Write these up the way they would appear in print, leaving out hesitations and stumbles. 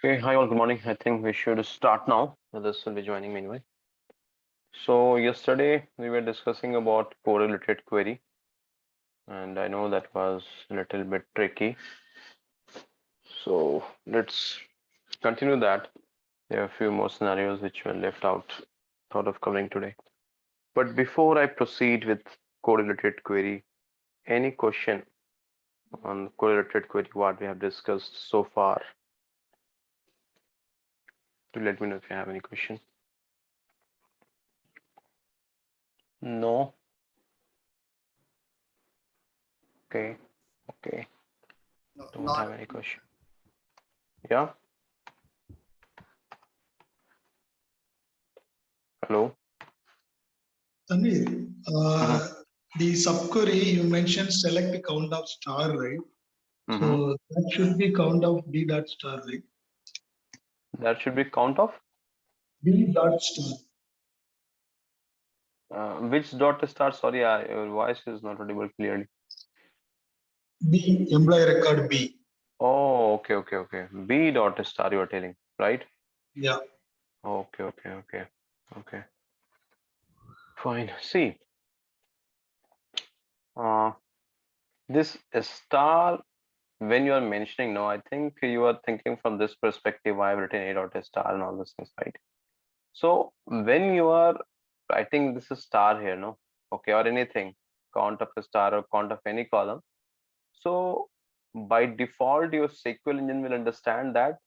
Okay, hi all, good morning. I think we should start now. This will be joining me anyway. So yesterday we were discussing about correlated query, and I know that was a little bit tricky. So let's continue that. There are a few more scenarios which were left out, thought of covering today. But before I proceed with correlated query, any question on correlated query, what we have discussed so far? Do let me know if you have any question. No. Okay. Okay. Don't have any question. Yeah. Hello. Tanvir, the subquery you mentioned select the count of star, right? So that should be count of b dot star, right? That should be count of B dot star. which dot star? Sorry, your voice is not audible clearly. B, employee record B. Oh, okay. B dot star you are telling, right? Yeah. Okay. Fine. See, this star when you are mentioning, no, I think you are thinking from this perspective. I've written a dot star and all those things, right? So when you are writing this star here, no, okay, or anything, count of a star or count of any column. So by default, your SQL engine will understand that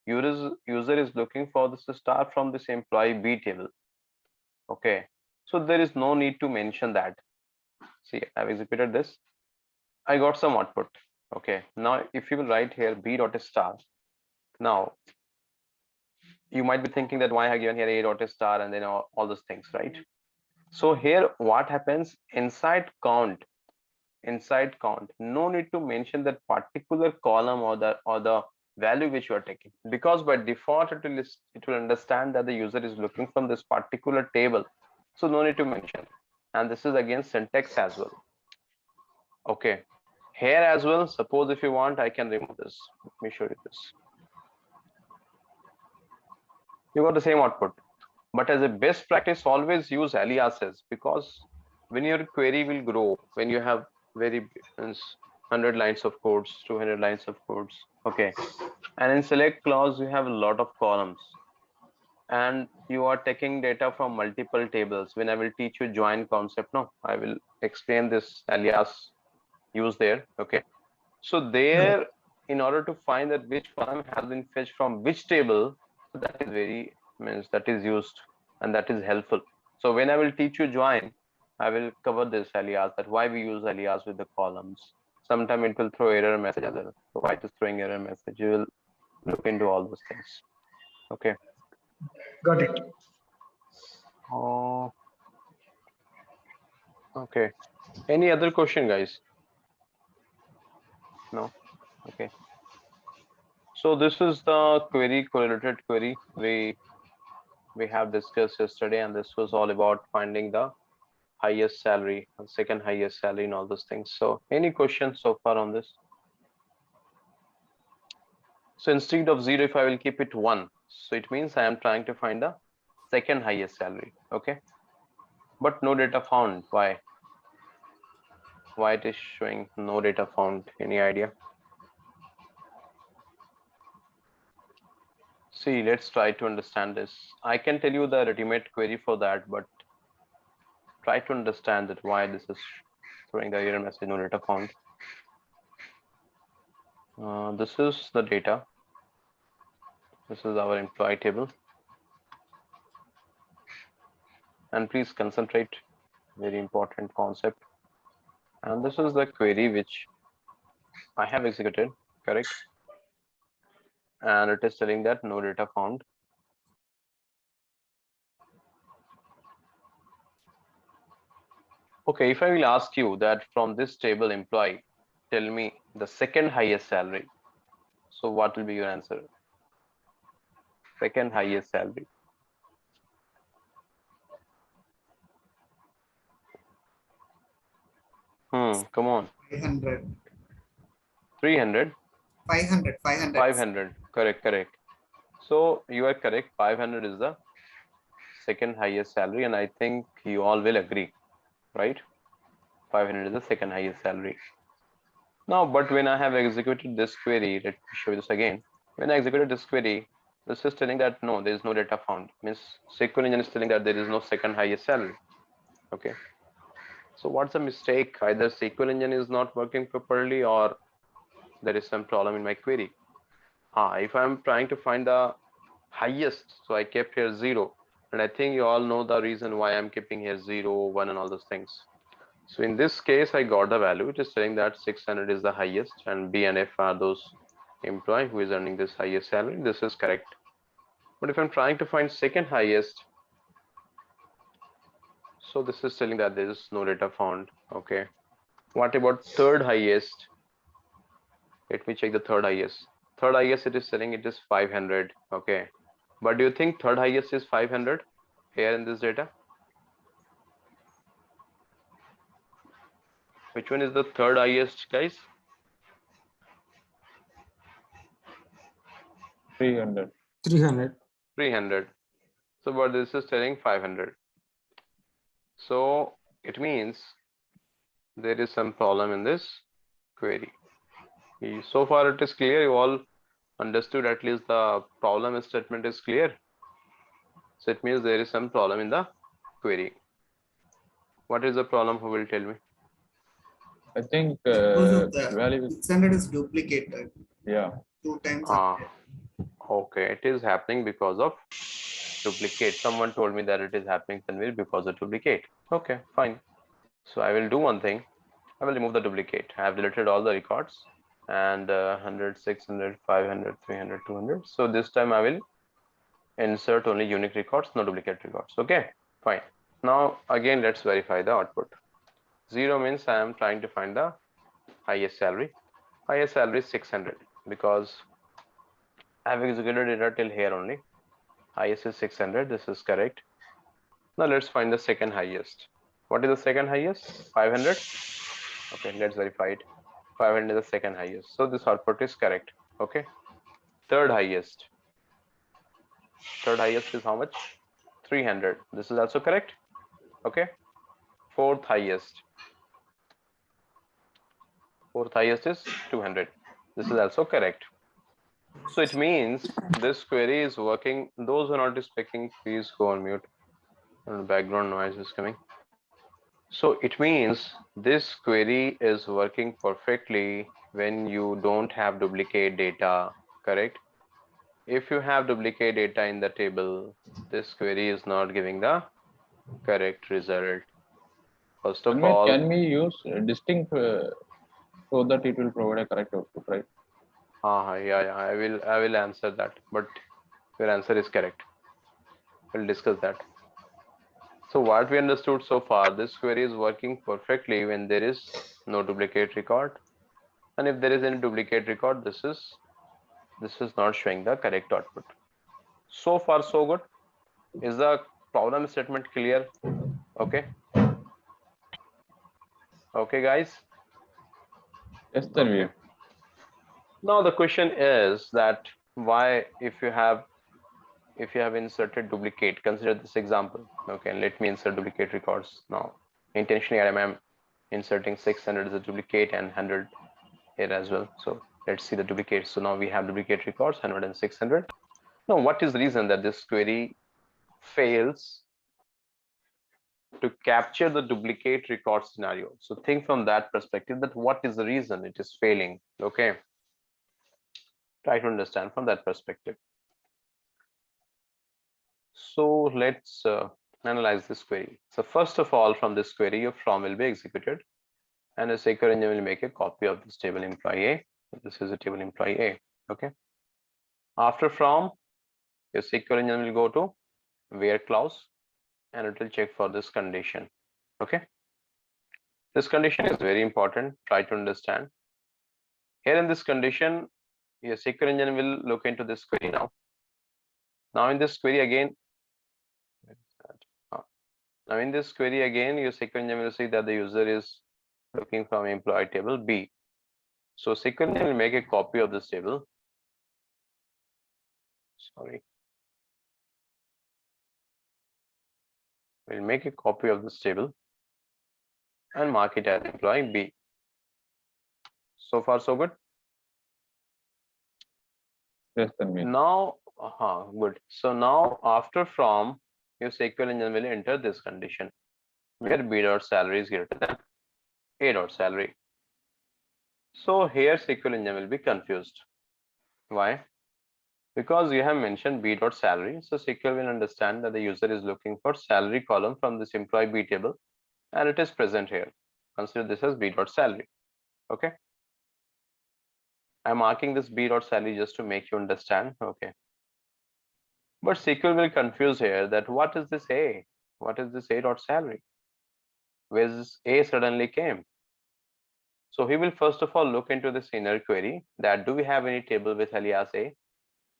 user is looking for this star from this employee B table. Okay, so there is no need to mention that. See, I've executed this. I got some output. Okay, now if you will write here B dot star, now you might be thinking that why I have given here A dot star and then all those things, right? So here what happens inside count, no need to mention that particular column or the value which you are taking, because by default it will understand that the user is looking from this particular table, so no need to mention. And this is again syntax as well. Okay, here as well, suppose if you want I can remove this. Let me show you this. You got the same output, but as a best practice always use aliases, because when your query will grow, when you have very 100 lines of codes, 200 lines of codes, okay, and in select clause you have a lot of columns and you are taking data from multiple tables. When I will teach you join concept, no, I will explain this alias use there. Okay, so there, in order to find that which column has been fetched from which table, so that is very that is used and that is helpful. So when I will teach you join, I will cover this alias, that why we use alias with the columns. Sometime it will throw error message as well. So why it is throwing error message, you will look into all those things. Okay, got it. Oh, okay. Any other question, guys? No. Okay, so this is the query, correlated query we have discussed yesterday, and this was all about finding the highest salary, second highest salary, and all those things. So any questions so far on this? So instead of 0, if I will keep it 1, so it means I am trying to find the second highest salary. Okay, but no data found. Why it is showing no data found? Any idea? See, let's try to understand this. I can tell you the ready-made query for that, but try to understand that why this is throwing the error message no data found. This is the data. This is our employee table. And please concentrate, very important concept. And this is the query which I have executed, correct? And it is telling that no data found. Okay, if I will ask you that from this table employee, tell me the second highest salary. So what will be your answer? Second highest salary. Come on. 500. 300. 500. 500. Correct. So you are correct. 500 is the second highest salary, and I think you all will agree, right? 500 is the second highest salary. Now, but when I have executed this query, let me show you this again. When I executed this query, this is telling that no, there is no data found. Means SQL engine is telling that there is no second highest salary. Okay. So what's the mistake? Either SQL engine is not working properly or there is some problem in my query. If I'm trying to find the highest, so I kept here 0. And I think you all know the reason why I'm keeping here 0, 1 and all those things. So in this case, I got the value, which is saying that 600 is the highest and B and F are those employee who is earning this highest salary. This is correct. But if I'm trying to find second highest, so this is telling that there is no data found. Okay. What about third highest? Let me check the third highest. Third highest, it is telling it is 500. Okay. But do you think third highest is 500 here in this data? Which one is the third highest, guys? 300. 300. So but this is telling 500. So it means there is some problem in this query. So far it is clear. You all understood at least the problem statement is clear. So it means there is some problem in the query. What is the problem? Who will tell me? I think Because of the value. 600 is duplicated Yeah. 2 times. Okay, it is happening because of duplicate. Someone told me that it is happening Tanvir because of duplicate. Okay, fine. So I will do one thing. I will remove the duplicate. I have deleted all the records and 100, 600, 500, 300, 200. So this time I will insert only unique records, no duplicate records. Okay, fine. Now again, let's verify the output. 0 means I am trying to find the highest salary. Highest salary is 600 because I have executed data till here only. Highest is 600. This is correct. Now let's find the second highest. What is the second highest? 500. Okay, let's verify it. 500 is the second highest. So this output is correct. Okay. Third highest. Third highest is how much? 300. This is also correct. Okay. Fourth highest. Fourth highest is 200. This is also correct. So it means this query is working. Those who are not speaking, please go on mute. Background noise is coming. So it means this query is working perfectly when you don't have duplicate data, correct? If you have duplicate data in the table, this query is not giving the correct result. First of Tanvir, all, can we use distinct so that it will provide a correct output, right? yeah, I will answer that, but your answer is correct. We'll discuss that. So what we understood so far, this query is working perfectly when there is no duplicate record, and if there is any duplicate record, this is not showing the correct output. So far so good. Is the problem statement clear? Okay. Okay, guys. Yes, Tanvir. Okay. Now the question is that why, if you have inserted duplicate, consider this example. Okay, and let me insert duplicate records now. Intentionally, I am inserting 600 as a duplicate and 100 here as well. So let's see the duplicate. So now we have duplicate records 100 and 600. Now, what is the reason that this query fails to capture the duplicate record scenario? So think from that perspective, that what is the reason it is failing? Okay, try to understand from that perspective. So let's analyze this query. So first of all, from this query, your from will be executed and a SQL engine will make a copy of this table employee A. This is a table employee A. Okay, after from, your SQL engine will go to where clause and it will check for this condition. Okay, this condition is very important. Try to understand. Here in this condition, your SQL engine will look into this query now. Now in this query again, your SQL engine will see that the user is looking from employee table B. So SQL engine will make a copy of this table Sorry. We'll make a copy of this table and mark it as employee B. So far, so good. Yes, Tanvir. Now, good. So now after from, your SQL engine will enter this condition where B dot salary is greater than A dot salary. So here SQL engine will be confused. Why? Because you have mentioned B dot salary. So SQL will understand that the user is looking for salary column from this employee B table and it is present here. Consider this as B dot salary. Okay. I'm marking this B dot salary just to make you understand. Okay. But SQL will confuse here that what is this A? What is this A dot salary? Where this A suddenly came? So he will first of all look into this inner query that do we have any table with alias A?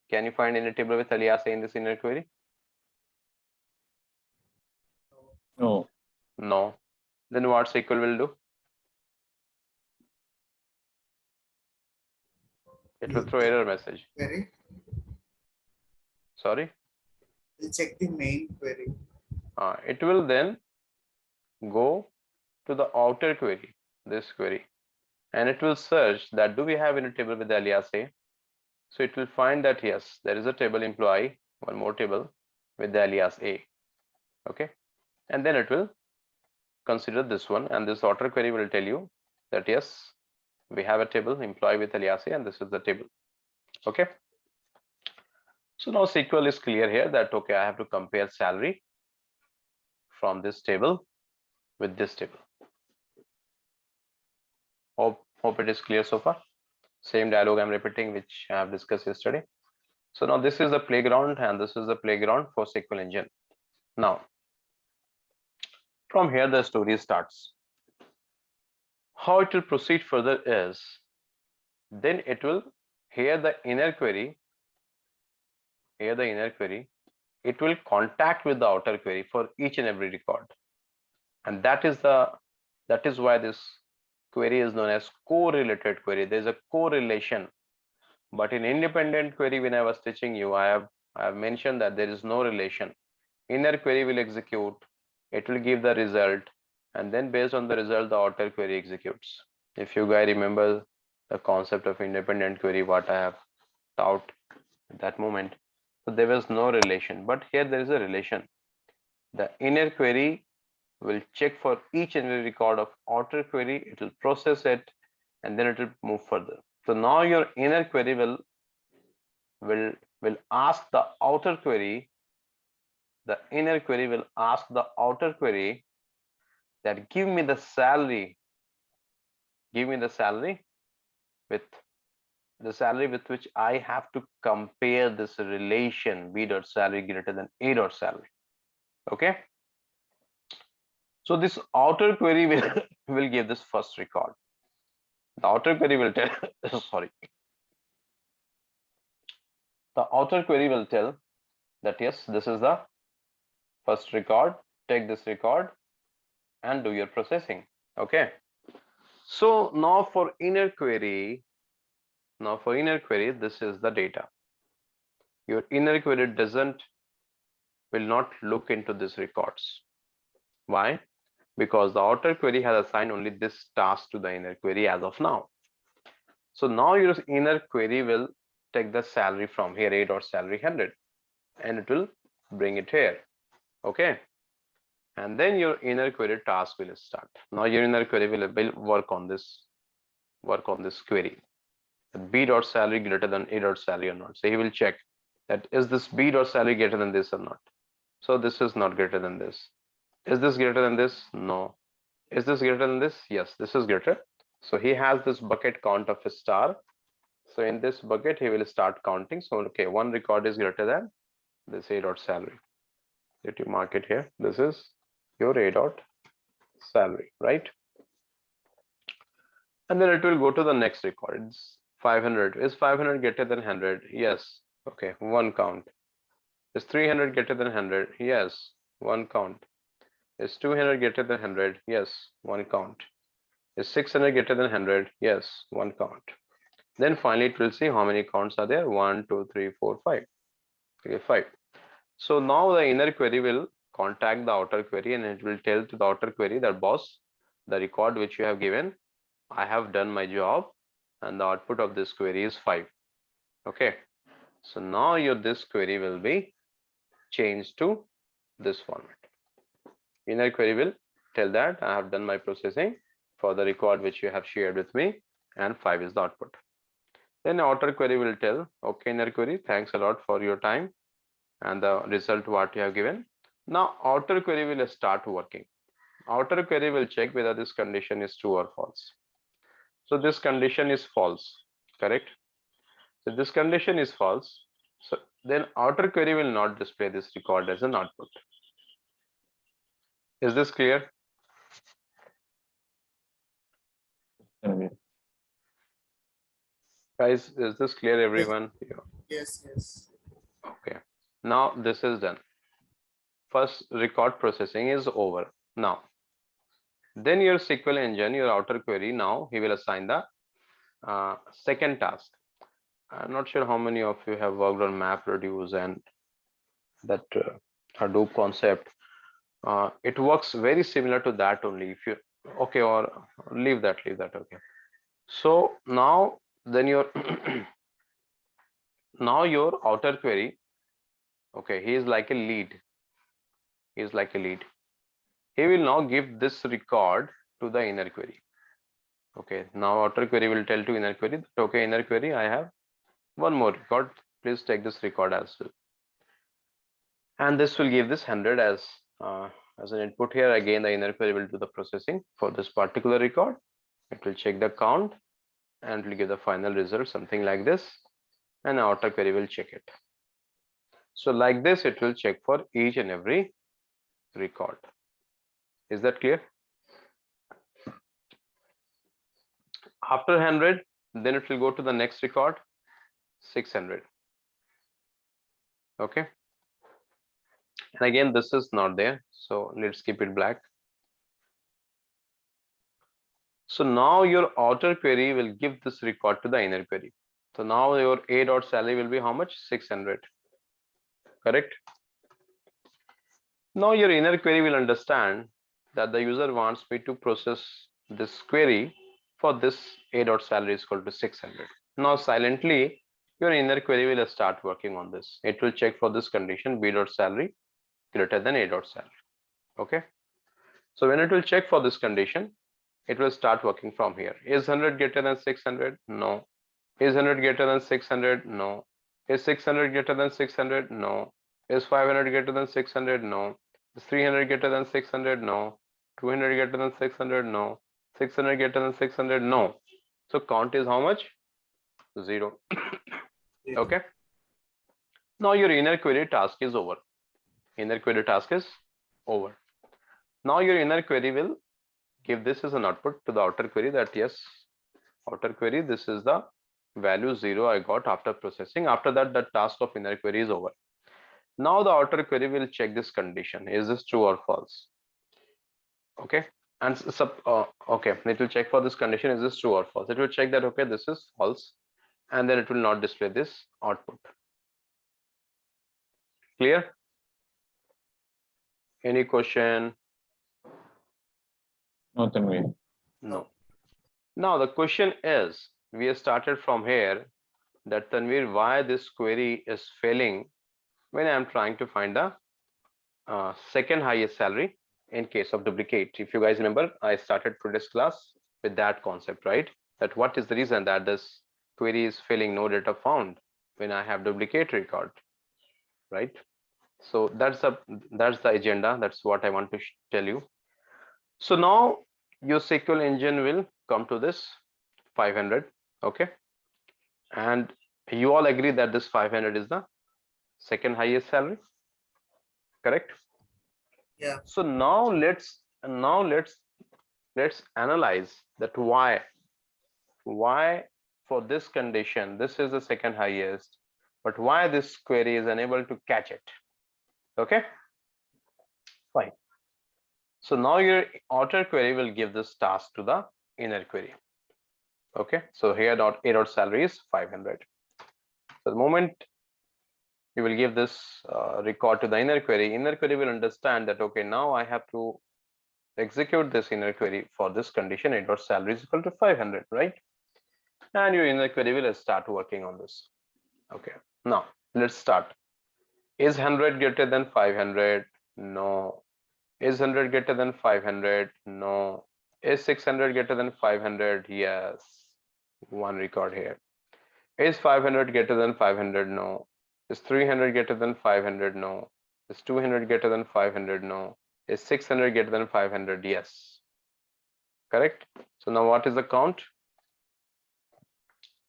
Can you find any table with alias A in this inner query? No. No. Then what SQL will do? It will throw error message. Query. Sorry. We'll check the main query. It will then go to the outer query, this query, and it will search that do we have any table with alias A? So it will find that yes, there is a table employee, one more table with the alias A. Okay. And then it will consider this one, and this outer query will tell you that yes, we have a table employee with alias A and this is the table. Okay. So now SQL is clear here that okay, I have to compare salary from this table with this table. Hope it is clear so far. Same dialogue I'm repeating which I have discussed yesterday. So now this is the playground and this is the playground for SQL engine. Now from here the story starts. How it will proceed further is then it will here the inner query, it will contact with the outer query for each and every record, and that is why this query is known as correlated query. There is a correlation, but in independent query when I was teaching you, I have mentioned that there is no relation. Inner query will execute, it will give the result, and then based on the result the outer query executes. If you guys remember the concept of independent query what I have taught at that moment, so there was no relation, but here there is a relation. The inner query will check for each and every record of outer query, it will process it, and then it will move further. So now your inner query will ask the outer query, the inner query will ask the outer query that give me the salary with which I have to compare this relation B dot salary greater than A dot salary. Okay. So this outer query will give this first record. The outer query will tell sorry. The outer query will tell that yes, this is the first record, take this record and do your processing. Okay. So now for inner query, this is the data. Your inner query will not look into these records. Why? Because the outer query has assigned only this task to the inner query as of now. So now your inner query will take the salary from here, A dot salary 100, and it will bring it here. Okay. And then your inner query task will start. Now your inner query will work on this query. B dot salary greater than A dot salary or not. So he will check that is this B dot salary greater than this or not. So this is not greater than this. Is this greater than this? No. Is this greater than this? Yes, this is greater. So he has this bucket count of a star. So in this bucket, he will start counting. So, okay, one record is greater than this A dot salary. Let you mark it here. This is your A dot salary, right? And then it will go to the next record. It's 500. Is 500 greater than 100? Yes. Okay, one count. Is 300 greater than 100? Yes, one count. Is 200 greater than 100? Yes, one count. Is 600 greater than 100? Yes, one count. Then finally it will see how many counts are there. 1, 2, 3, 4, 5. Okay, 5. So now the inner query will contact the outer query and it will tell to the outer query that boss, the record which you have given, I have done my job and the output of this query is 5. Okay. So now this query will be changed to this format. Inner query will tell that I have done my processing for the record which you have shared with me and 5 is the output. Then outer query will tell, okay, inner query, thanks a lot for your time and the result what you have given. Now outer query will start working. Outer query will check whether this condition is true or false. So this condition is false, correct? So this condition is false. So then outer query will not display this record as an output. Is this clear? Tanvir. Guys, is this clear, everyone? Yes, yes. Okay. Now this is done. First record processing is over. Now, then your SQL engine, your outer query, now he will assign the second task. I'm not sure how many of you have worked on MapReduce and that Hadoop concept. It works very similar to that only. If you okay, or leave that. Okay. So now then your now your outer query. Okay, he is like a lead. He is like a lead. He will now give this record to the inner query. Okay, now outer query will tell to inner query that, okay, inner query, I have one more record. Please take this record as well. And this will give this 100 as an input here. Again, the inner query will do the processing for this particular record. It will check the count and it will give the final result, something like this. And outer query will check it. So like this, it will check for each and every record. Is that clear? After 100, then it will go to the next record, 600. Okay. And again, this is not there. So let's keep it black. So now your outer query will give this record to the inner query. So now your a.salary will be how much? 600. Correct? Now your inner query will understand that the user wants me to process this query for this a.salary is equal to 600. Now silently your inner query will start working on this. It will check for this condition b.salary greater than a.salary. Okay. So when it will check for this condition, it will start working from here. Is 100 greater than 600? No. Is 100 greater than 600? No. Is 600 greater than 600? No. Is 500 greater than 600? No. Is 300 greater than 600? No. 200 greater than 600? No. 600 greater than 600? No. So count is how much? 0. Okay. Now your inner query task is over. Inner query task is over. Now your inner query will give this as an output to the outer query that yes, outer query, this is the value 0 I got after processing. After that, the task of inner query is over. Now the outer query will check this condition. Is this true or false? Okay. And okay, it will check for this condition. Is this true or false? It will check that, okay, this is false. And then it will not display this output. Clear? Any question? No, Tanvir. No. Now the question is, we have started from here that Tanvir, why this query is failing when I am trying to find the second highest salary in case of duplicate. If you guys remember, I started today's class with that concept, right? That what is the reason that this query is failing, no data found when I have duplicate record, right? So that's the agenda. That's what I want to tell you. So now your SQL engine will come to this 500. Okay. And you all agree that this 500 is the second highest salary, correct? Yeah. So now let's analyze that why for this condition this is the second highest, but why this query is unable to catch it. Okay, fine. So now your outer query will give this task to the inner query. Okay, so here a.salary is 500. So the moment You will give this record to the inner query. Inner query will understand that, okay, now I have to execute this inner query for this condition, it dot salary is equal to 500, right? And your inner query will start working on this. Okay, now let's start. Is 100 greater than 500? No. Is 100 greater than 500? No. Is 600 greater than 500? Yes. One record here. Is 500 greater than 500? No. Is 300 greater than 500? No. Is 200 greater than 500? No. Is 600 greater than 500? Yes. Correct? So now what is the count?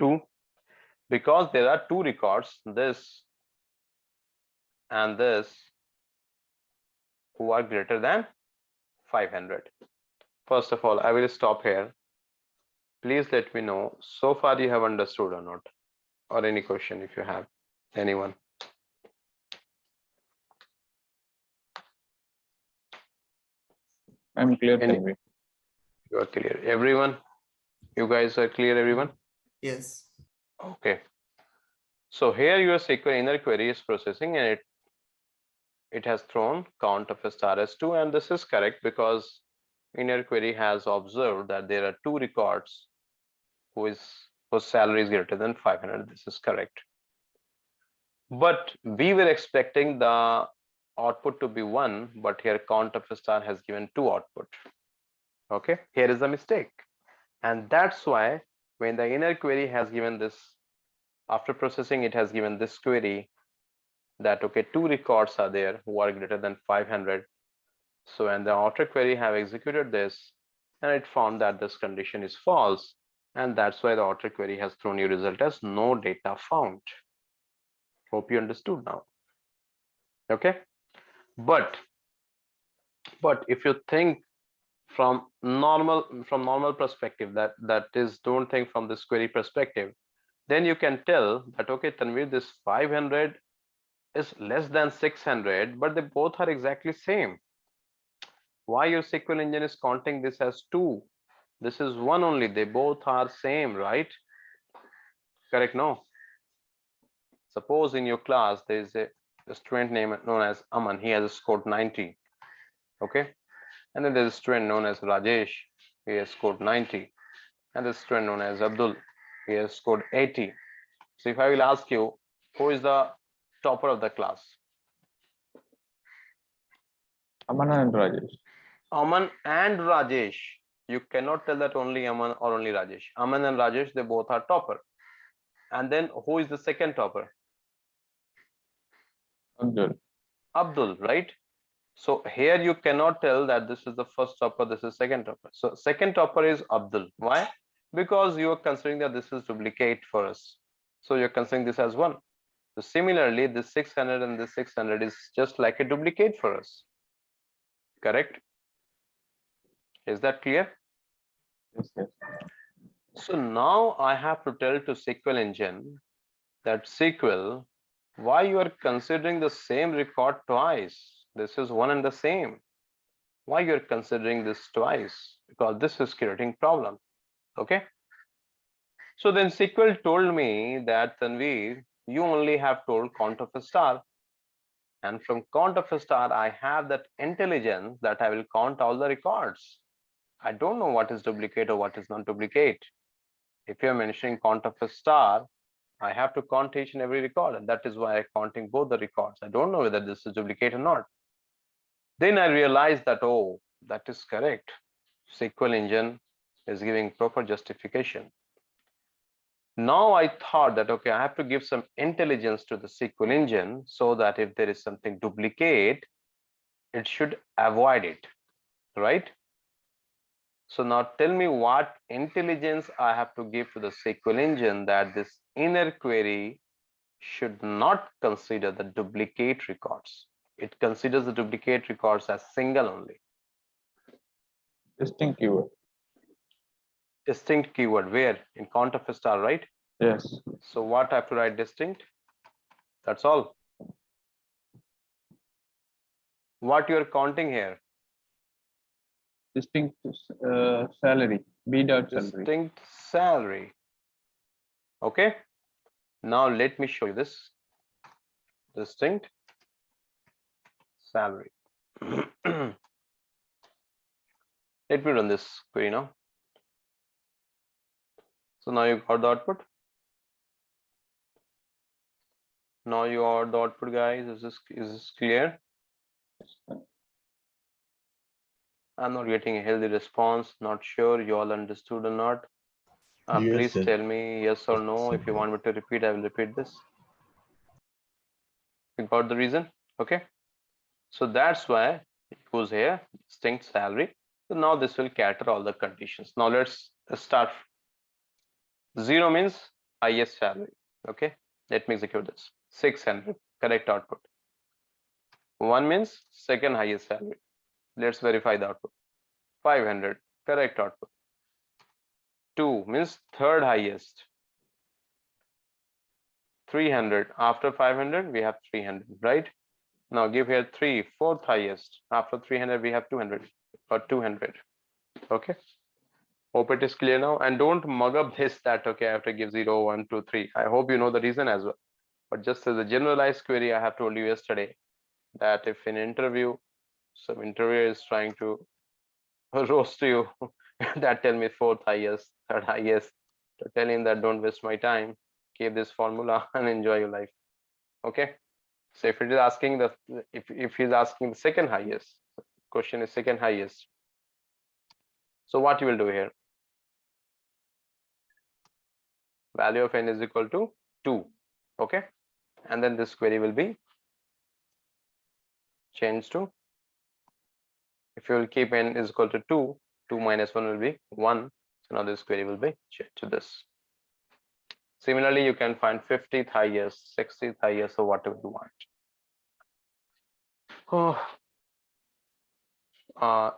2. Because there are 2 records, this and this, who are greater than 500. First of all, I will stop here. Please let me know so far you have understood or not, or any question if you have, anyone. I'm clear. Any- You are clear, everyone? You guys are clear, everyone? Yes. Okay. So here your SQL inner query is processing, and it has thrown count of a star as 2, and this is correct because inner query has observed that there are 2 records whose salary is greater than 500. This is correct. But we were expecting the output to be 1, but here count of a star has given 2 output. Okay, here is a mistake, and that's why when the inner query has given this, after processing it has given this query that, okay, 2 records are there who are greater than 500. So when the outer query have executed this, and it found that this condition is false, and that's why the outer query has thrown you result as no data found. Hope you understood now. Okay, but if you think from normal perspective, that is, don't think from this query perspective, then you can tell that, okay, Tanvir, this 500 is less than 600, but they both are exactly same. Why your SQL engine is counting this as 2? This is 1 only. They both are same, right? Correct? No. Suppose in your class there is a student name known as Aman. He has scored 90. Okay, and then there's a student known as Rajesh. He has scored 90, and the student known as Abdul. He has scored 80. So if I will ask you, who is the topper of the class? Aman and Rajesh. Aman and Rajesh. You cannot tell that only Aman or only Rajesh. Aman and Rajesh, they both are topper. And then who is the second topper? Abdul. Abdul, right? So here you cannot tell that this is the first topper, this is second topper. So second topper is Abdul. Why? Because you are considering that this is duplicate for us. So you're considering this as 1. So similarly, this 600 and this 600 is just like a duplicate for us. Correct? Is that clear? Yes, yes. So now I have to tell to SQL engine that SQL, why you are considering the same record twice? This is one and the same. Why you are considering this twice? Because this is creating problem. Okay. So then SQL told me that, Tanvir, you only have told count of a star. And from count of a star, I have that intelligence that I will count all the records. I don't know what is duplicate or what is not duplicate. If you're mentioning count of a star, I have to count each and every record, and that is why I'm counting both the records. I don't know whether this is duplicate or not. Then I realized that, oh, that is correct. SQL engine is giving proper justification. Now I thought that, okay, I have to give some intelligence to the SQL engine so that if there is something duplicate, it should avoid it, right? So now tell me what intelligence I have to give to the SQL engine that this inner query should not consider the duplicate records. It considers the duplicate records as single only. Distinct keyword. Distinct keyword, where? In count of a star, right? Yes. So what I have to write? Distinct. That's all. What you are counting here? Distinct salary. B dot salary. Distinct salary. Okay. Now let me show you this. distinct salary. Let me run this query now. So now you got the output. Now you are the output, guys. Is this clear? I'm not getting a healthy response. Not sure you all understood or not. Yes, Please sir. tell me yes or no. Yes, If you want me to repeat, I will repeat this. You got the reason? Okay. So that's why it goes here, distinct salary. So now this will cater all the conditions. Now let's start. 0 means highest salary. Okay. Let me execute this. 600, correct output. 1 means second highest salary. Let's verify the output. 500, correct output. 2 means third highest. 300, after 500 we have 300, right? Now give here 3, fourth highest. After 300 we have 200 or 200. Okay, hope it is clear now, and don't mug up this that okay I have to give 0, 1, 2, 3. I hope you know the reason as well, but just as a generalized query, I have told you yesterday that if in interview some interviewer is trying to roast you that tell me fourth highest, third highest, to tell him that don't waste my time, keep this formula and enjoy your life. Okay, so if it is asking the if he's asking the second highest, question is second highest, so what you will do here, value of n is equal to 2. Okay, and then this query will be changed to, if you will keep n is equal to 2, 2 minus 1 will be 1. So now this query will be changed to this. Similarly, you can find 50th highest, 60th highest, or whatever you want.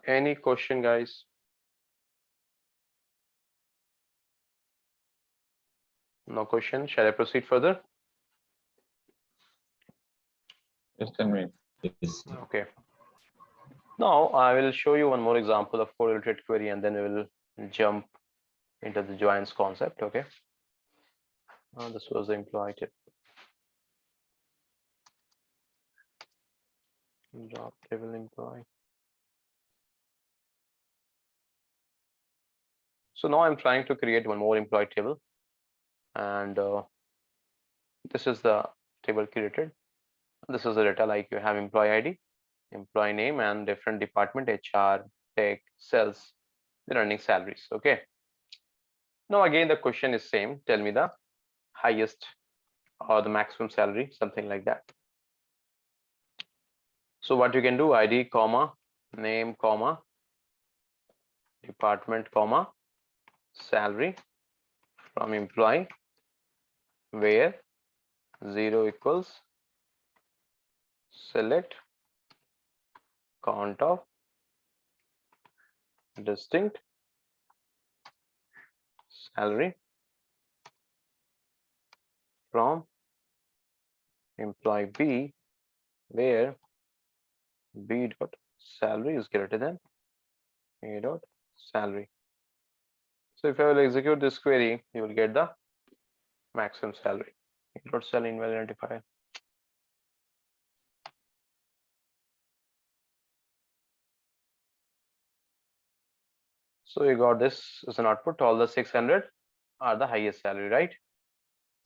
Any question, guys? No question. Shall I proceed further? Just 10 minutes. yes, sir. Okay. Now I will show you one more example of correlated query, and then we will jump into the joins concept. Okay. This was the employee table. Job table employee. So now I'm trying to create one more employee table, and this is the table created. This is the data, like you have employee ID, employee name, and different department, HR, tech, sales, the earning salaries. Okay. Now again the question is same. Tell me the highest or the maximum salary, something like that. So what you can do, ID, comma, name, comma, department, comma, salary from employee, where 0 equals select count of distinct salary from employee B, where B dot salary is greater than A dot salary. So if I will execute this query, you will get the maximum salary. A dot cell invalid identifier. So you got this as an output. All the 600 are the highest salary, right?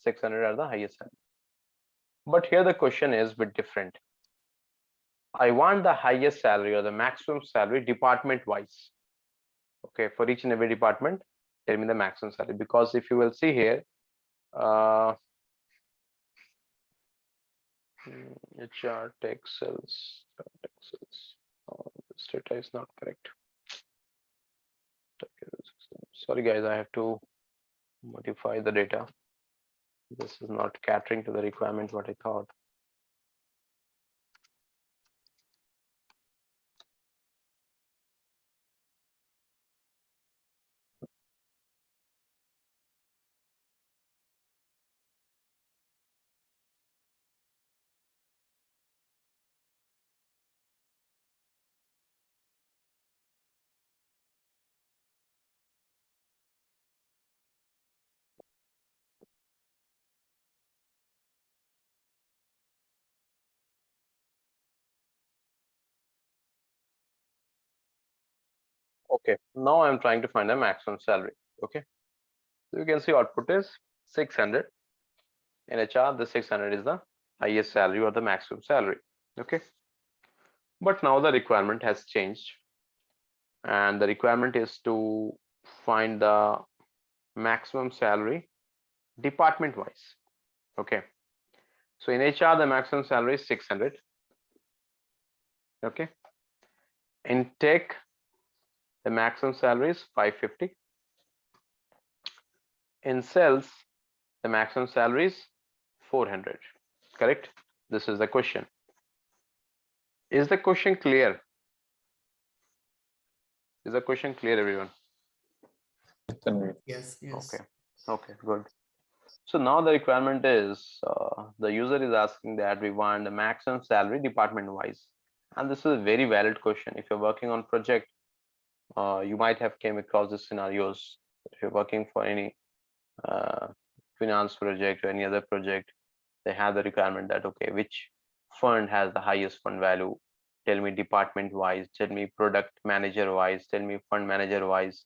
600 are the highest salary. But here the question is a bit different. I want the highest salary or the maximum salary department wise. Okay, for each and every department, tell me the maximum salary, because if you will see here, HR tech sales, this data is not correct. Sorry guys, I have to modify the data. This is not catering to the requirement what I thought. Okay, now I'm trying to find the maximum salary. Okay, so you can see output is 600. In HR, the 600 is the highest salary or the maximum salary. Okay, but now the requirement has changed, and the requirement is to find the maximum salary department wise. Okay, so in HR, the maximum salary is 600. Okay, in tech, the maximum salary is 550. In sales, the maximum salary is 400. Correct? This is the question. Is the question clear? Is the question clear, everyone? Yes, yes. Okay. Okay, good. So now the requirement is the user is asking that we want the maximum salary department wise, and this is a very valid question. If you're working on project, you might have came across these scenarios. If you're working for any finance project or any other project, they have the requirement that okay, which fund has the highest fund value? Tell me department wise, tell me product manager wise, tell me fund manager wise,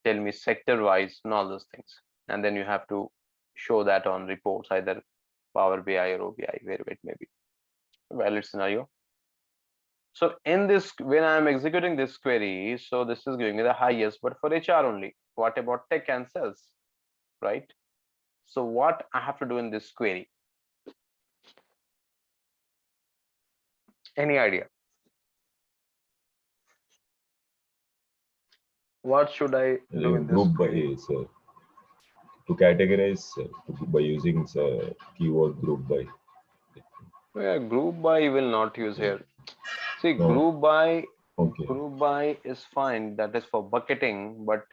tell me sector wise, and all those things. And then you have to show that on reports, either Power BI or OBI, wherever it may be. Valid scenario. So in this, when I'm executing this query, so this is giving me the highest, but for HR only. What about tech and sales, right? So what I have to do in this query? Any idea? What should I do in this Group by query? to categorize by using keyword group by. Yeah, group by will not use here. See, No. group by Okay. group by is fine. That is for bucketing, but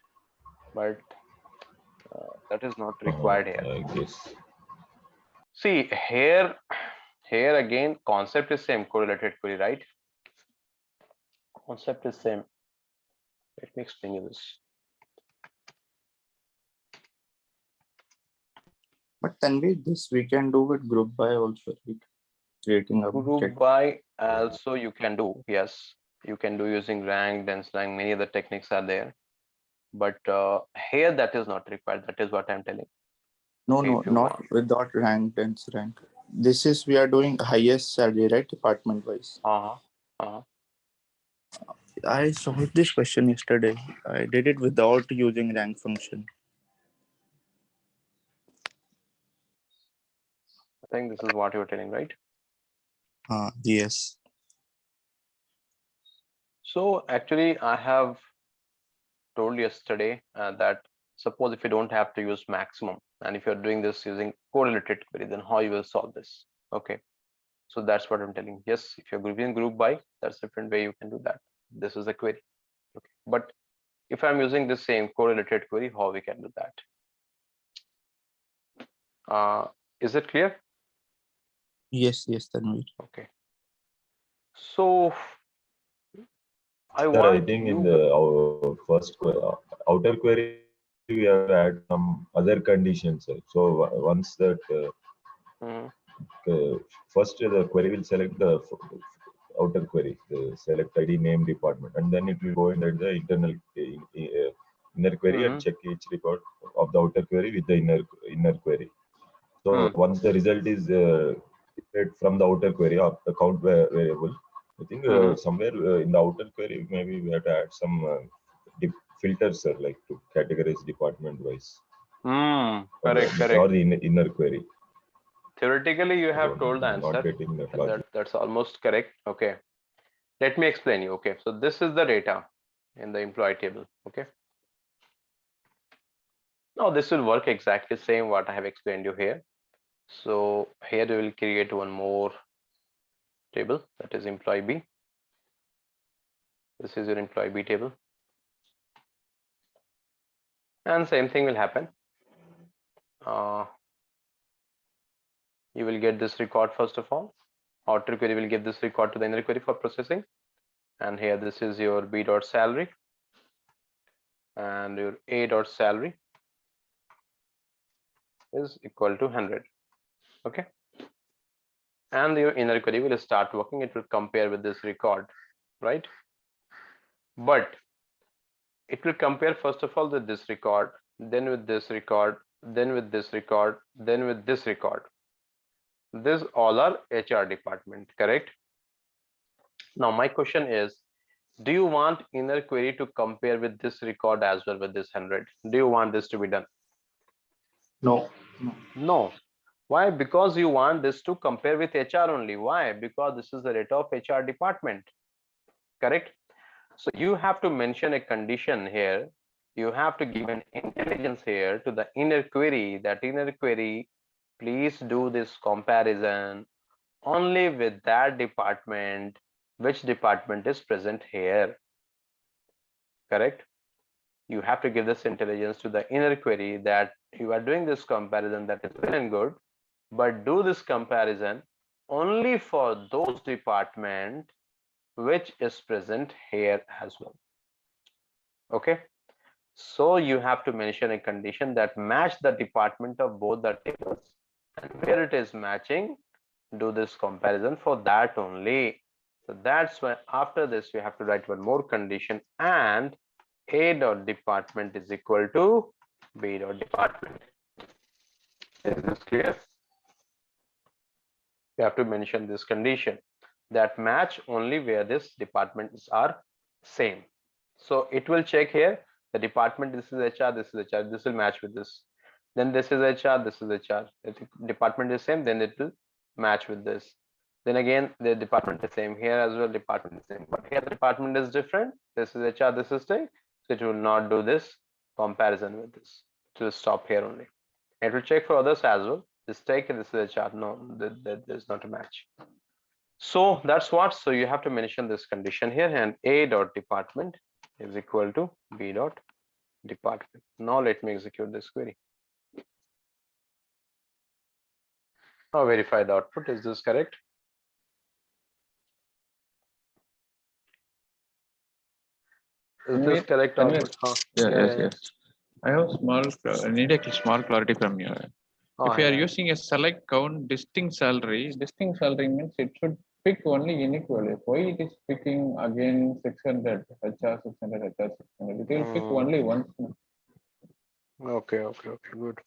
that is not required here. I guess. See here again, concept is same, correlated query, right? Concept is same. Let me explain you this. But Tanvi, this we can do with group by also, right? Creating a Group bucket. by also you can do, yes, you can do using rank, dense rank, many other techniques are there. But here that is not required. That is what I'm telling. No, If you not want. without rank, dense rank. This is we are doing highest salary, right? Department wise. I solved this question yesterday. I did it without using rank function. I think this is what you're telling, right? Yes. So actually, I have told yesterday that suppose if you don't have to use maximum, and if you're doing this using correlated query, then how you will solve this? Okay, so that's what I'm telling. Yes, if you're grouping group by, that's a different way you can do that. This is a query. Okay, but if I'm using the same correlated query, how we can do that? Is it clear? Yes, Tanvi. Okay. So I Sir, want I think you. in our first outer query we have to add some other conditions. So once that first the query will select the outer query, the select ID name department, and then it will go in the internal inner query and check each record of the outer query with the inner query. So once the result is from the outer query of the count variable, I think somewhere in the outer query maybe we have to add some filters, sir, like to categorize department wise. Correct. Or the inner query. Theoretically, you have told the answer. Not getting that logic. That's almost correct. Okay. Let me explain you. Okay. So this is the data in the employee table. Okay. Now this will work exactly same what I have explained you here. So here we will create one more table, that is employee B. This is your employee B table. And same thing will happen. You will get this record first of all. Outer query will give this record to the inner query for processing. And here this is your B dot salary and your A dot salary is equal to 100. Okay. And your inner query will start working. It will compare with this record, right? But it will compare first of all with this record, then with this record, then with this record, then with this record. These all are HR department, correct? Now my question is, do you want inner query to compare with this record as well with this 100? Do you want this to be done? No. No. Why? Because you want this to compare with HR only. Why? Because this is the data of HR department, correct? So you have to mention a condition here. You have to give an intelligence here to the inner query, that inner query, please do this comparison only with that department, which department is present here, correct? You have to give this intelligence to the inner query that you are doing this comparison, that is well and good, but do this comparison only for those department which is present here as well. Okay, so you have to mention a condition that match the department of both the tables, and where it is matching, do this comparison for that only. So that's why after this we have to write one more condition, and A dot department is equal to B dot department. Is this clear? You have to mention this condition that match only where this departments are same. So it will check here the department, this is HR, this is HR, this will match with this. Then this is HR, this is HR. If the department is same, then it will match with this. Then again, the department is same here as well, department is same. But here the department is different. This is HR, this is thing. So it will not do this comparison with this. It will stop here only. It will check for others as well. This take, this is HR. No, there's not a match. So that's what. So you have to mention this condition here, and A dot department is equal to B dot department. Now let me execute this query. Now verify the output. Is this correct? Is this correct output? Yes. I have I need a small clarity from you. If you are using a select count distinct salary means it should pick only inequally. Why it is picking again 600 HR 600 HR 600? It will pick only once. Okay, good.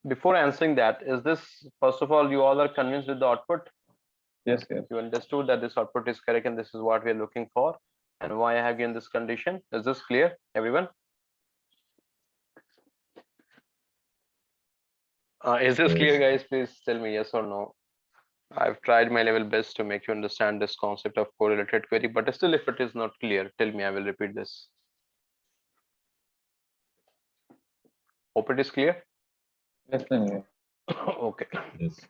Before answering that, is this, first of all, you all are convinced with the output? Yes. You understood that this output is correct and this is what we are looking for, and why I have given this condition. Is this clear, everyone? Is this clear, guys? Please tell me yes or no. I've tried my level best to make you understand this concept of correlated query, but still, if it is not clear, tell me. I will repeat this. Hope it is clear. Yes, then. Okay. Yes.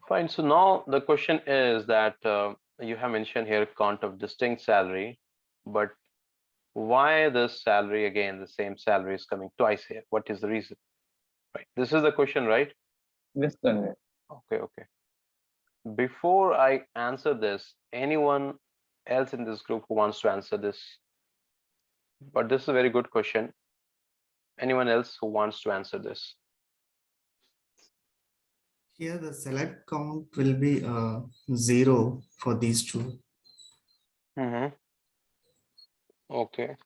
Fine. So now the question is that you have mentioned here count of distinct salary, but why this salary again, the same salary is coming twice here? What is the reason? Right. This is the question, right? Yes, then. Okay. Before I answer this, anyone else in this group who wants to answer this? But this is a very good question. Anyone else who wants to answer this? Here the select count will be 0 for these two. Okay.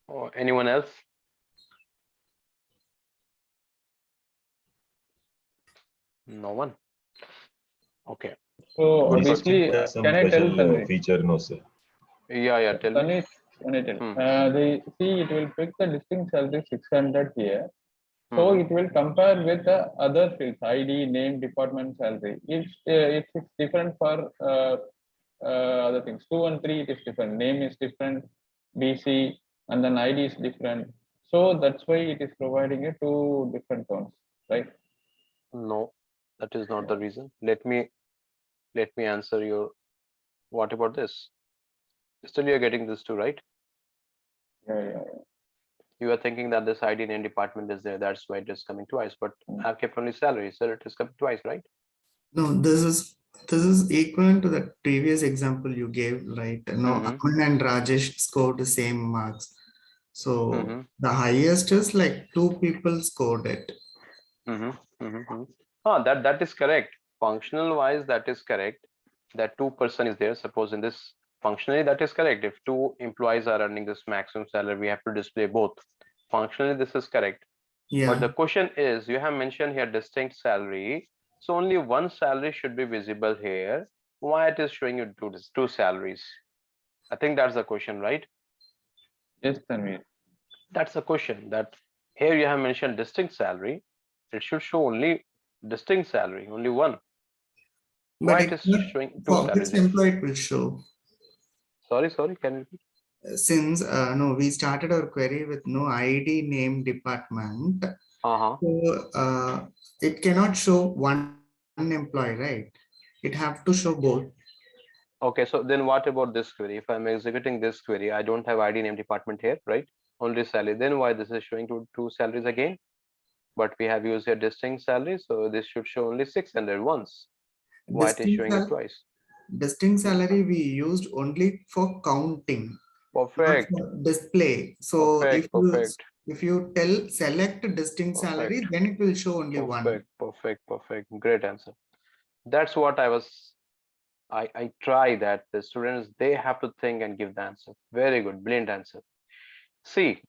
Or anyone else? No one. Okay. So Good basically, Some can I tell special something? feature, no sir. Yeah. Tell me. They see it will pick the distinct salary 600 here. So it will compare with the other fields, ID, name, department, salary. It's different for other things. 2 and 3 it is different. Name is different, BC, and then ID is different. So that's why it is providing a 2 different counts, right? No, that is not the reason. Let me answer your. What about this? Still, you are getting this too, right? Yeah. You are thinking that this ID name department is there, that's why it is coming twice, but I've kept only salary, so it is coming twice, right? No, this is equivalent to the previous example you gave, right? No, Aman and Rajesh scored the same marks. So the highest is like 2 people scored it. That is correct. Functional wise, that is correct. That 2% is there. Suppose in this Functionally, that is correct. If two employees are earning this maximum salary, we have to display both. Functionally, this is correct. But the Yeah, question is, you have mentioned here distinct salary. So only one salary should be visible here. Why it is showing you two salaries? I think that's the question, right? Yes, Tanvir. That's the question, that here you have mentioned distinct salary. It should show only distinct salary, only one. but Why it it is not showing two for salaries this here? employee it will show. Sorry, can you repeat? Since no, we started our query with no ID name department. Uh-huh. So it cannot show one employee, right? It have to show both. Okay, so then what about this query? If I'm executing this query, I don't have ID name department here, right? Only salary. Then why this is showing two salaries again? But we have used here distinct salary, so this should show only 600 once. Why it is Distinct, showing it twice? distinct salary we used only for counting, not Perfect, for display. So perfect, if you tell select distinct salary, perfect, then it will show only one. perfect. Great answer. That's what I try that the students, they have to think and give the answer. Very good, brilliant answer. See,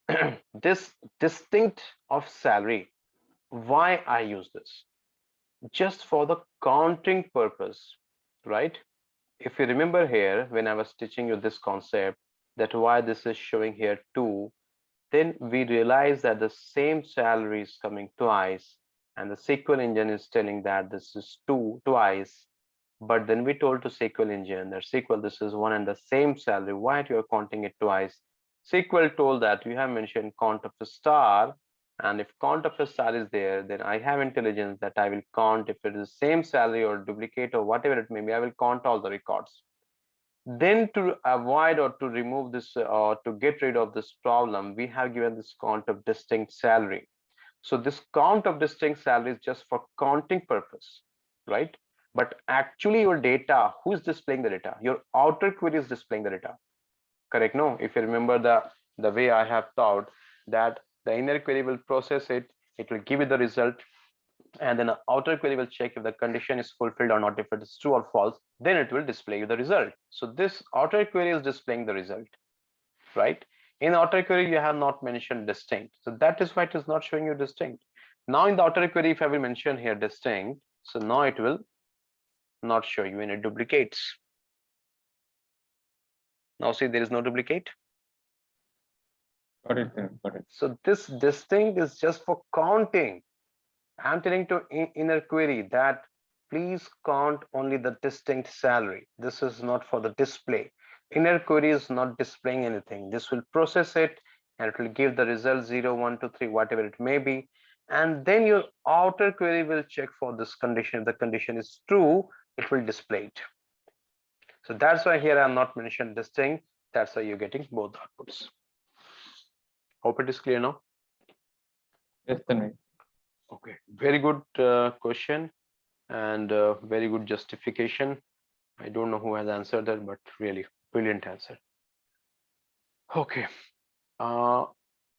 this distinct of salary, why I use this? Just for the counting purpose, right? If you remember here, when I was teaching you this concept, that why this is showing here 2, then we realize that the same salary is coming twice, and the SQL engine is telling that this is 2 twice. But then we told to SQL engine that SQL, this is one and the same salary. Why you are counting it twice? SQL told that you have mentioned count of a star, and if count of a star is there, then I have intelligence that I will count if it is the same salary or duplicate or whatever it may be. I will count all the records. Then to avoid or to remove this or to get rid of this problem, we have given this count of distinct salary. So this count of distinct salary is just for counting purpose, right? But actually your data, who is displaying the data? Your outer query is displaying the data, correct? No, if you remember the way I have taught, that the inner query will process it, it will give you the result, and then the outer query will check if the condition is fulfilled or not. If it is true or false, then it will display you the result. So this outer query is displaying the result, right? In outer query you have not mentioned distinct, so that is why it is not showing you distinct. Now in the outer query, if I will mention here distinct, so now it will not show you any duplicates. Now see, there is no duplicate. Got it, got it. So this distinct is just for counting. I'm telling to inner query that please count only the distinct salary. This is not for the display. Inner query is not displaying anything. This will process it and it will give the result 0, 1, 2, 3, whatever it may be. And then your outer query will check for this condition. If the condition is true, it will display it. So that's why here I'm not mentioned distinct. That's why you're getting both outputs. Hope it is clear now. Yes, Tanvir. Okay, very good question and very good justification. I don't know who has answered that, but really brilliant answer. Okay,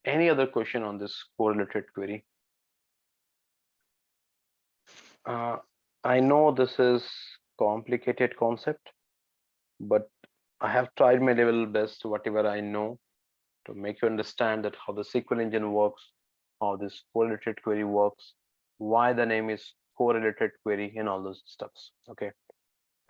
any other question on this correlated query? I know this is complicated concept, but I have tried my level best, whatever I know, to make you understand that how the SQL engine works, how this correlated query works, why the name is correlated query, and all those stuffs. Okay,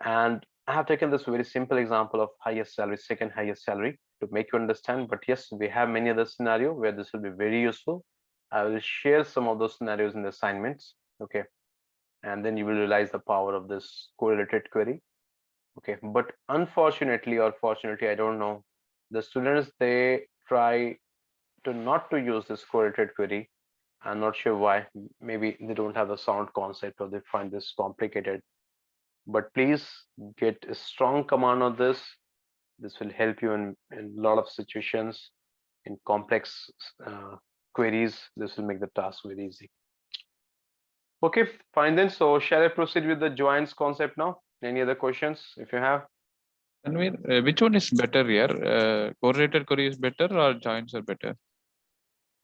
and I have taken this very simple example of highest salary, second highest salary, to make you understand. But yes, we have many other scenario where this will be very useful. I will share some of those scenarios in the assignments. Okay, and then you will realize the power of this correlated query. Okay, but unfortunately or fortunately, I don't know, the students, they try to not to use this correlated query. I'm not sure why. Maybe they don't have a sound concept or they find this complicated. But please get a strong command on this. This will help you in a lot of situations, in complex queries. This will make the task very easy. Okay, fine then. So shall I proceed with the joins concept now? Any other questions if you have? Tanvir, which one is better here? Correlated query is better or joins are better?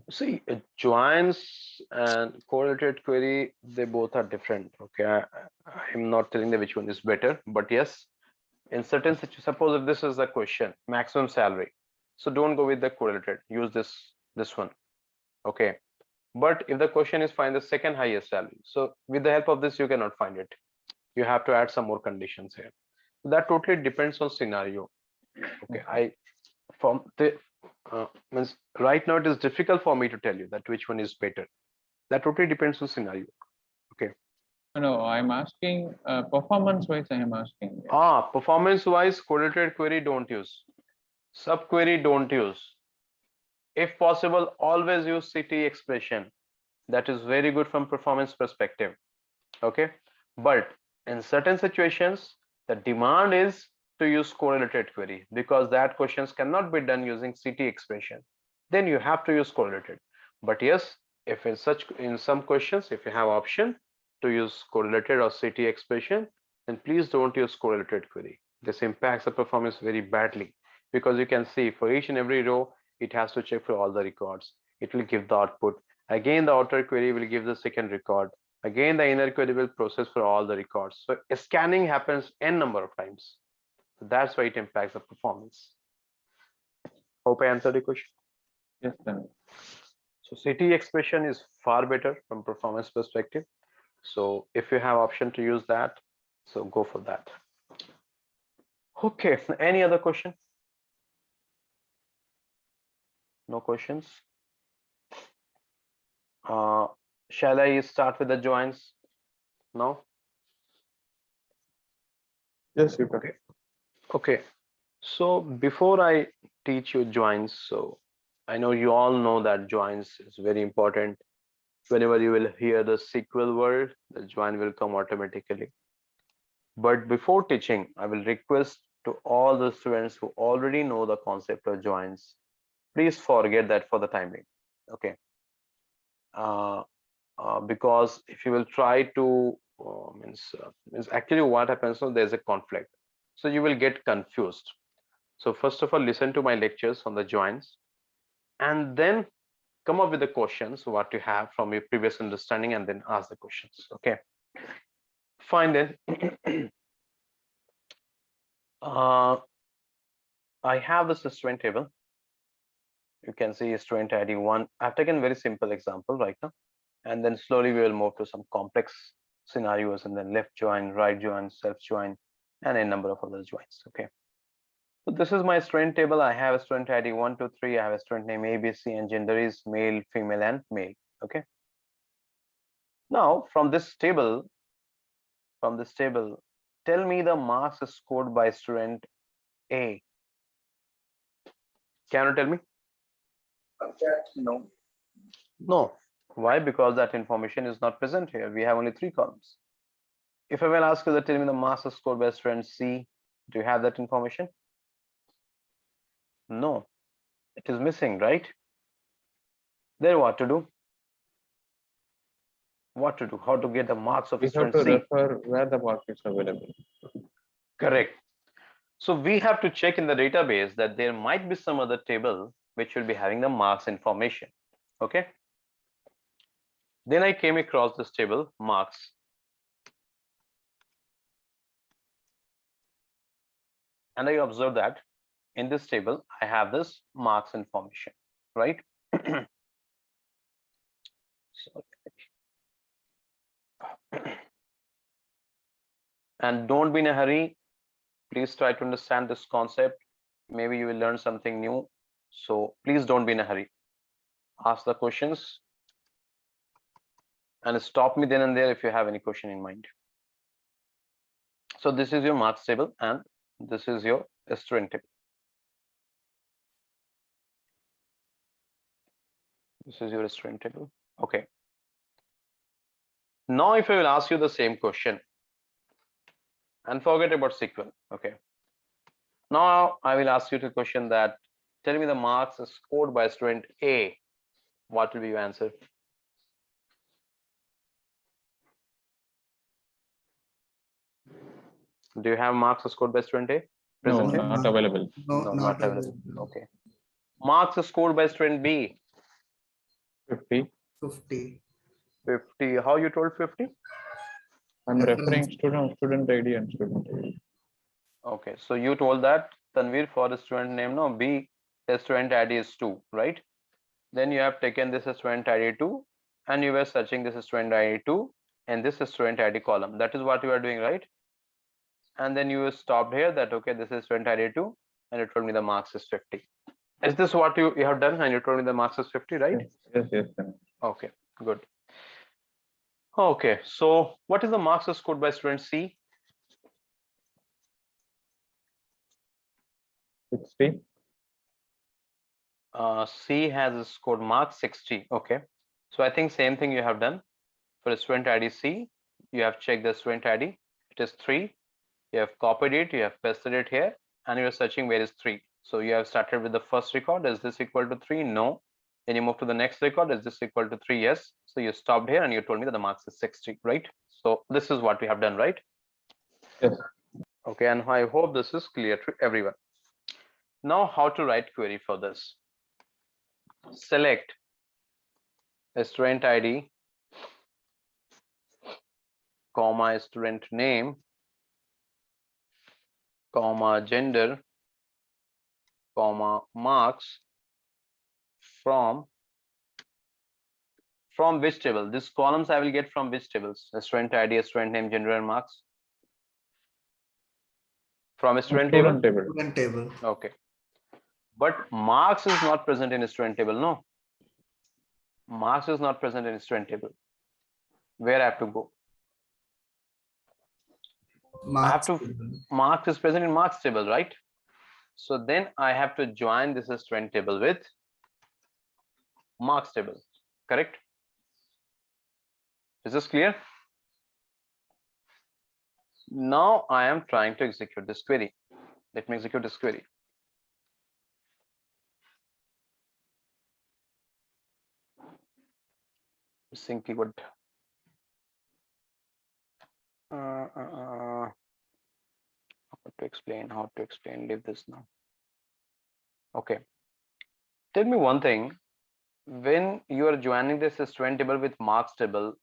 See, joins and correlated query, they both are different. Okay, I'm not telling that which one is better, but yes, In certain situations, suppose if this is the question, maximum salary. So don't go with the correlated, use this one. Okay. But if the question is find the second highest salary, so with the help of this, you cannot find it. You have to add some more conditions here. That totally depends on scenario. Okay, I from the means right now it is difficult for me to tell you that which one is better. That totally depends on scenario. Okay. No, I'm asking performance wise. I am asking. Performance wise, correlated query don't use. Subquery don't use. If possible, always use CT expression. That is very good from performance perspective. Okay, but in certain situations, the demand is to use correlated query because that questions cannot be done using CT expression. Then you have to use correlated. But yes, if in some questions, if you have option to use correlated or CT expression, then please don't use correlated query. This impacts the performance very badly because you can see for each and every row, it has to check for all the records. It will give the output. Again, the outer query will give the second record. Again, the inner query will process for all the records. So scanning happens n number of times. So that's why it impacts the performance. Hope I answered the question. Yes, then. So CT expression is far better from performance perspective. So if you have option to use that, so go for that. Okay, any other question? No questions? Shall I start with the joins now? Yes, you can. Okay. So before I teach you joins, so I know you all know that joins is very important. Whenever you will hear the SQL word, the join will come automatically. But before teaching, I will request to all the students who already know the concept of joins, please forget that for the time being. Okay. Because if you will try to means actually what happens, so there's a conflict, so you will get confused. So first of all, listen to my lectures on the joins and then come up with the questions what you have from your previous understanding and then ask the questions. Okay, fine then. I have this student table. You can see student ID 1. I've taken very simple example right now, and then slowly we will move to some complex scenarios and then left join, right join, self join, and a number of other joins. Okay, so this is my student table. I have a student ID 1, 2, 3. I have a student name ABC and gender is male, female, and male. Okay, now from this table, tell me the marks scored by student A. Can you tell me? No. No. Why? Because that information is not present here. We have only 3 columns. If I will ask you to tell me the marks scored by student C, do you have that information? No, it is missing, right? Then what to do? What to do? How to get the marks of We have student to C? refer where the mark is available. Correct. So we have to check in the database that there might be some other table which will be having the marks information. Okay. Then I came across this table, marks. And I observed that in this table, I have this marks information, right? And don't be in a hurry. Please try to understand this concept. Maybe you will learn something new. So please don't be in a hurry. Ask the questions and stop me then and there if you have any question in mind. So this is your marks table and this is your student table. This is your student table. Okay. Now if I will ask you the same question and forget about SQL. Okay. Now I will ask you the question that tell me the marks scored by student A. What will be your answer? Do you have marks scored by student A? No, Present here? not available. No, not available. Okay. Marks scored by student B. 50. 50. 50. How you told 50? I'm referring student ID and student ID. Okay, so you told that Tanvir for the student name, no, B, the student ID is 2, right? Then you have taken this student ID 2 and you were searching this student ID 2 and this student ID column. That is what you are doing, right? And then you stopped here that, okay, this is student ID 2 and you told me the marks is 50. Is this what you have done? And you told me the marks is 50, right? Yes. Okay, good. Okay, so what is the marks scored by student C? 60. C has scored marks 60. Okay, so I think same thing you have done for student ID C. You have checked the student ID. It is 3. You have copied it. You have pasted it here, and you are searching where is 3. So you have started with the first record. Is this equal to 3? No. Then you move to the next record. Is this equal to 3? Yes. So you stopped here and you told me that the marks is 60, right? So this is what we have done, right? Yes. Okay, and I hope this is clear to everyone. Now, how to write query for this? Select a student ID, comma student name, comma gender, comma marks from which table? These columns I will get from which tables? A student ID, a student name, gender, and marks. From a student table. Student table. Okay, but marks is not present in a student table. No, marks is not present in a student table. Where I have to go? Marks I have to. Marks is present in marks table, right? So then I have to join this student table with marks table. Correct? Is this clear? Now I am trying to execute this query. Let me execute this query. Simply what? How to explain? How to explain? Leave this now. Okay. Tell me one thing. When you are joining this student table with marks table,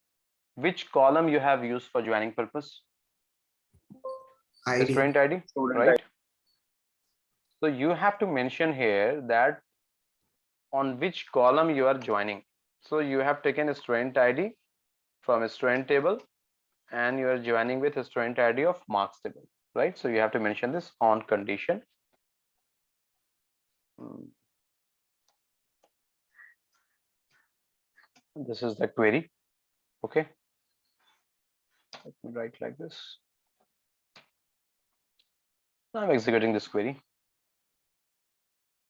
which column you have used for joining purpose? ID. Student ID, right? So you have to mention here that on which column you are joining. So you have taken a student ID from a student table and you are joining with a student ID of marks table, right? So you have to mention this on condition. This is the query. Okay, let me write like this. I'm executing this query.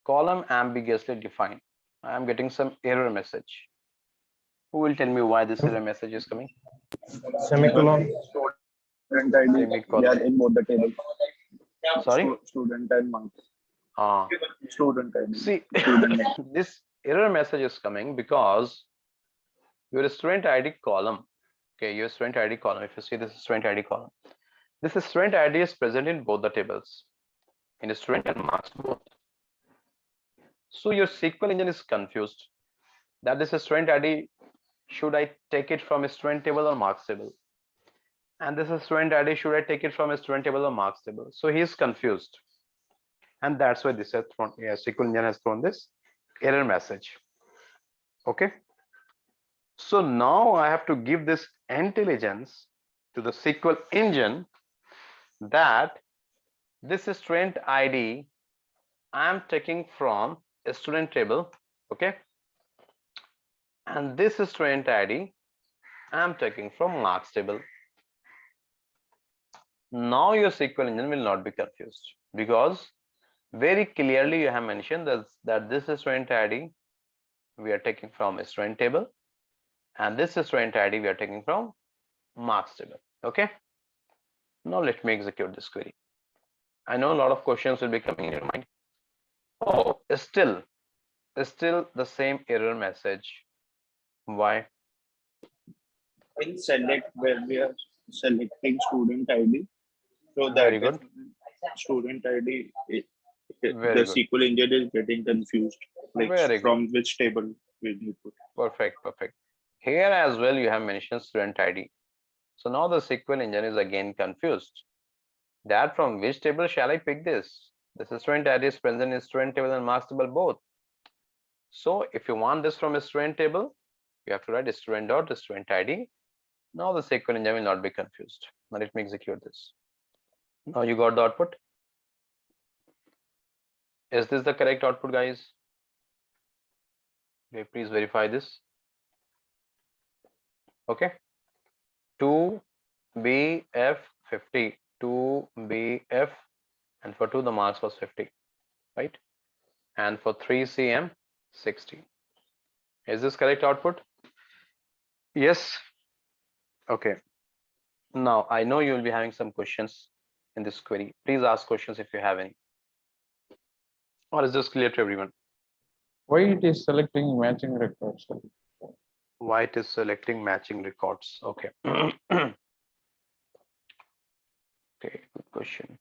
Column ambiguously defined. I am getting some error message. Who will tell me why this error message is coming? Semicolon. Student ID. Semicolon. We are in both the tables. Sorry? Student and marks. Student ID. See, Student this error message is coming because your student ID column, okay, your student ID column, if you see this student ID column, this student ID is present in both the tables, in the student and marks both. So your SQL engine is confused that this student ID, should I take it from a student table or marks table? And this is student ID, should I take it from a student table or marks table? So he is confused. And that's why this has thrown, SQL engine has thrown this error message. Okay. So now I have to give this intelligence to the SQL engine that this student ID I am taking from a student table. Okay. And this student ID I am taking from marks table. Now your SQL engine will not be confused because very clearly you have mentioned that this student ID we are taking from a student table and this student ID we are taking from marks table. Okay. Now let me execute this query. I know a lot of questions will be coming in your mind. Oh, still the same error message. Why? in select where we are selecting student ID. So Very that good. student ID, Very the good. SQL engine is getting confused. Like Very from good. which table will you put? Perfect. Here as well you have mentioned student ID. So now the SQL engine is again confused. that from which table shall I pick this? This student ID is present in student table and marks table both. So if you want this from a student table, you have to write student dot student ID. Now the SQL engine will not be confused. Now let me execute this. Now you got the output. Is this the correct output, guys? Okay, please verify this. Okay. 2BF50, 2BF, and for 2 the marks was 50, right? And for 3CM 60. Is this correct output? Yes. Okay. Now I know you will be having some questions in this query. Please ask questions if you have any. Or is this clear to everyone? Why it is selecting matching records? Why it is selecting matching records? Okay. Okay, good question.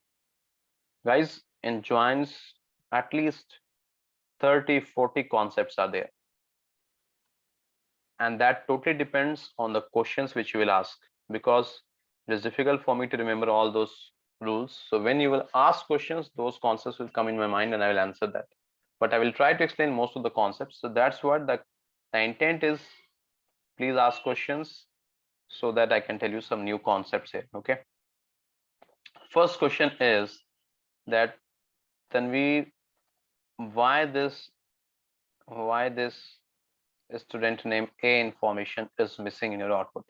Guys, in joins, at least 30-40 concepts are there. And that totally depends on the questions which you will ask, because it is difficult for me to remember all those rules. So when you will ask questions, those concepts will come in my mind and I will answer that. But I will try to explain most of the concepts. So that's what the intent is. Please ask questions so that I can tell you some new concepts here. Okay. First question is that Tanveer, why this student name A information is missing in your output,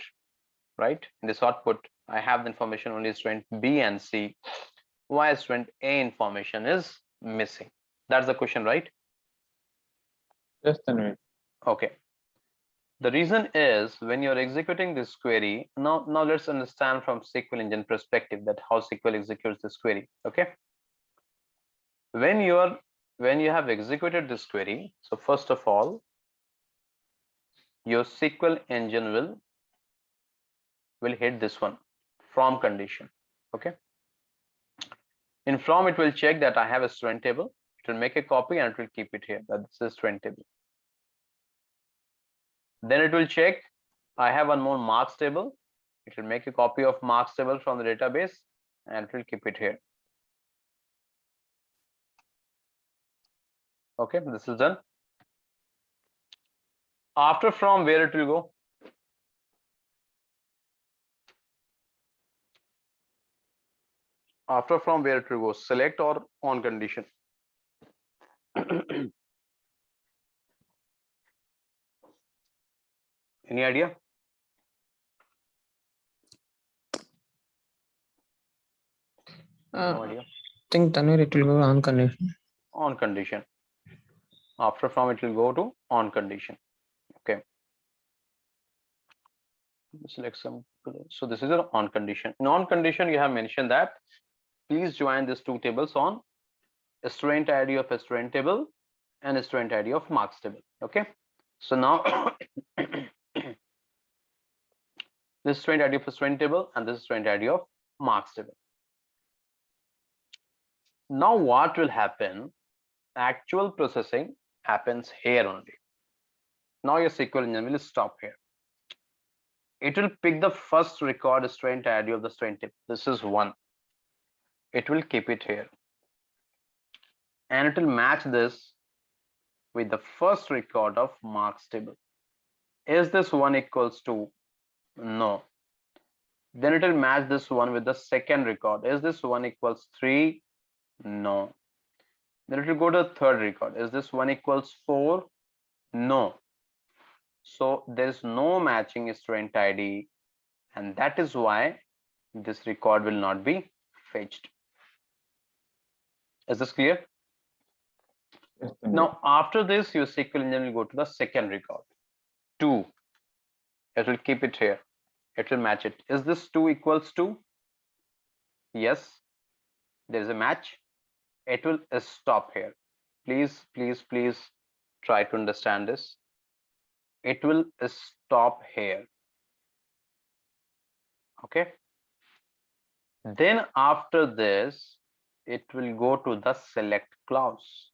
right? In this output, I have the information only student B and C. Why student A information is missing? That's the question, right? Just a minute. Okay. The reason is when you're executing this query, now let's understand from SQL engine perspective that how SQL executes this query. Okay. When you have executed this query, so first of all, your SQL engine will hit this one, from condition. Okay. In from, it will check that I have a student table. It will make a copy and it will keep it here. That this is student table. Then it will check I have one more marks table. It will make a copy of marks table from the database and it will keep it here. Okay, this is done. After from, where it will go? After from, where it will go? Select or on condition? Any idea? No idea. I think Tanvir, it will go on condition. On condition. After from, it will go to on condition. Okay. Select some. So this is an on condition. In on condition, you have mentioned that please join these two tables on a student ID of a student table and a student ID of marks table. Okay. So now this student ID of a student table and this student ID of marks table. Now what will happen? Actual processing happens here only. Now your SQL engine will stop here. It will pick the first record student ID of the student table. This is 1. It will keep it here. And it will match this with the first record of marks table. Is this 1 equals to? No. Then it will match this one with the second record. Is this 1 equals 3? No. Then it will go to the third record. Is this 1 equals 4? No. So there is no matching student ID, and that is why this record will not be fetched. Is this clear? Yes, Now after this, your SQL engine will go to the second record, 2. It will keep it here. It will match it. Is this 2 equals 2? Yes, there is a match. It will stop here. Please try to understand this. It will stop here. Okay. Then after this, it will go to the select clause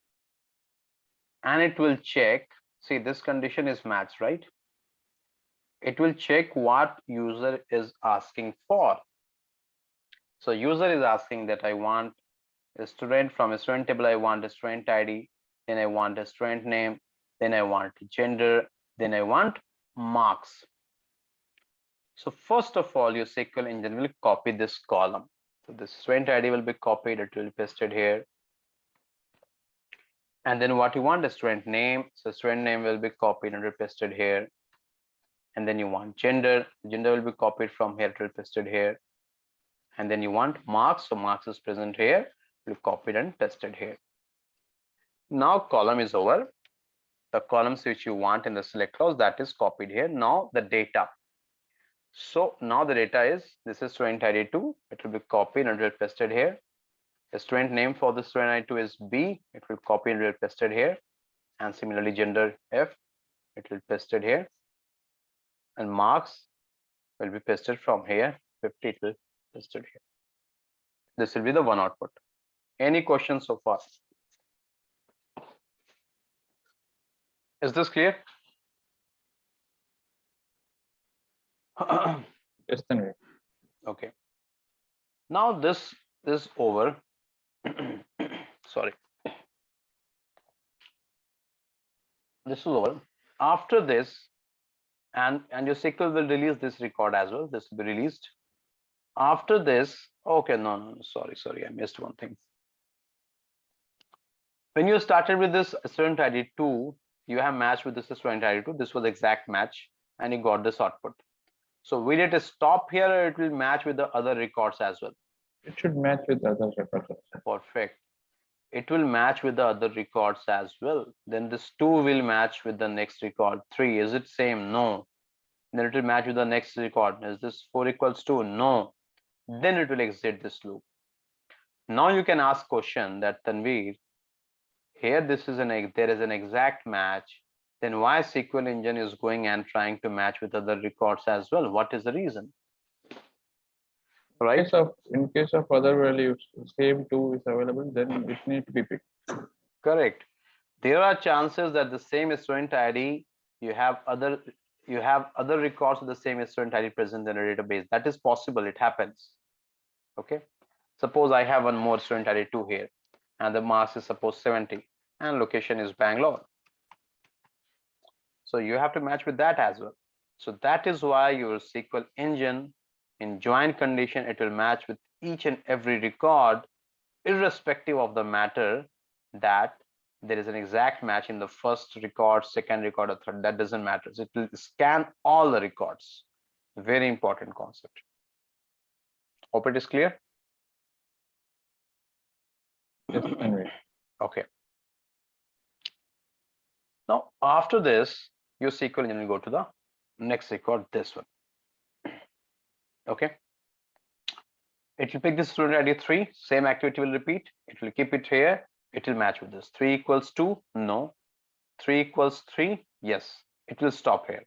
and it will check. See, this condition is matched, right? It will check what user is asking for. So user is asking that I want a student, from a student table I want a student ID, then I want a student name, then I want gender, then I want marks. So first of all, your SQL engine will copy this column. So this student ID will be copied, it will be pasted here. And then what you want is student name. So student name will be copied and pasted here. And then you want gender. Gender will be copied from here to pasted here. And then you want marks. So marks is present here. Will be copied and pasted here. Now column is over. The columns which you want in the select clause, that is copied here. Now the data. So now the data is, this is student ID 2. It will be copied and will be pasted here. The student name for the student ID 2 is B. It will copy and will be pasted here. And similarly gender F, it will be pasted here. And marks will be pasted from here. 50, it will be pasted here. This will be the one output. Any questions so far? Is this clear? Yes, Tanvir. Okay. Now this is over. Sorry. This is over. After this, and your SQL will release this record as well. This will be released. After this, okay, no, sorry, I missed one thing. When you started with this student ID 2, you have matched with this student ID 2. This was exact match, and you got this output. So will it stop here, or it will match with the other records as well? It should match with other records. Perfect. It will match with the other records as well. Then this 2 will match with the next record 3. Is it same? No. Then it will match with the next record. Is this 4 equals 2? No. Then it will exit this loop. Now you can ask question that Tanvir, here this is there is an exact match. Then why SQL engine is going and trying to match with other records as well? What is the reason? Right? In case of other values, same 2 is available, then it needs to be picked. Correct. There are chances that the same student ID, you have other records of the same student ID present in a database. That is possible. It happens. Okay. Suppose I have one more student ID 2 here, and the marks is suppose 70, and location is Bangalore. So you have to match with that as well. So that is why your SQL engine in join condition, it will match with each and every record, irrespective of the matter that there is an exact match in the first record, second record, or third. That doesn't matter. It will scan all the records. Very important concept. Hope it is clear. Yes, Tanvir. Okay. Now after this, your SQL engine will go to the next record, this one. Okay. It will pick this student ID 3. Same activity will repeat. It will keep it here. It will match with this. 3 equals 2. No. 3 equals 3. Yes. It will stop here.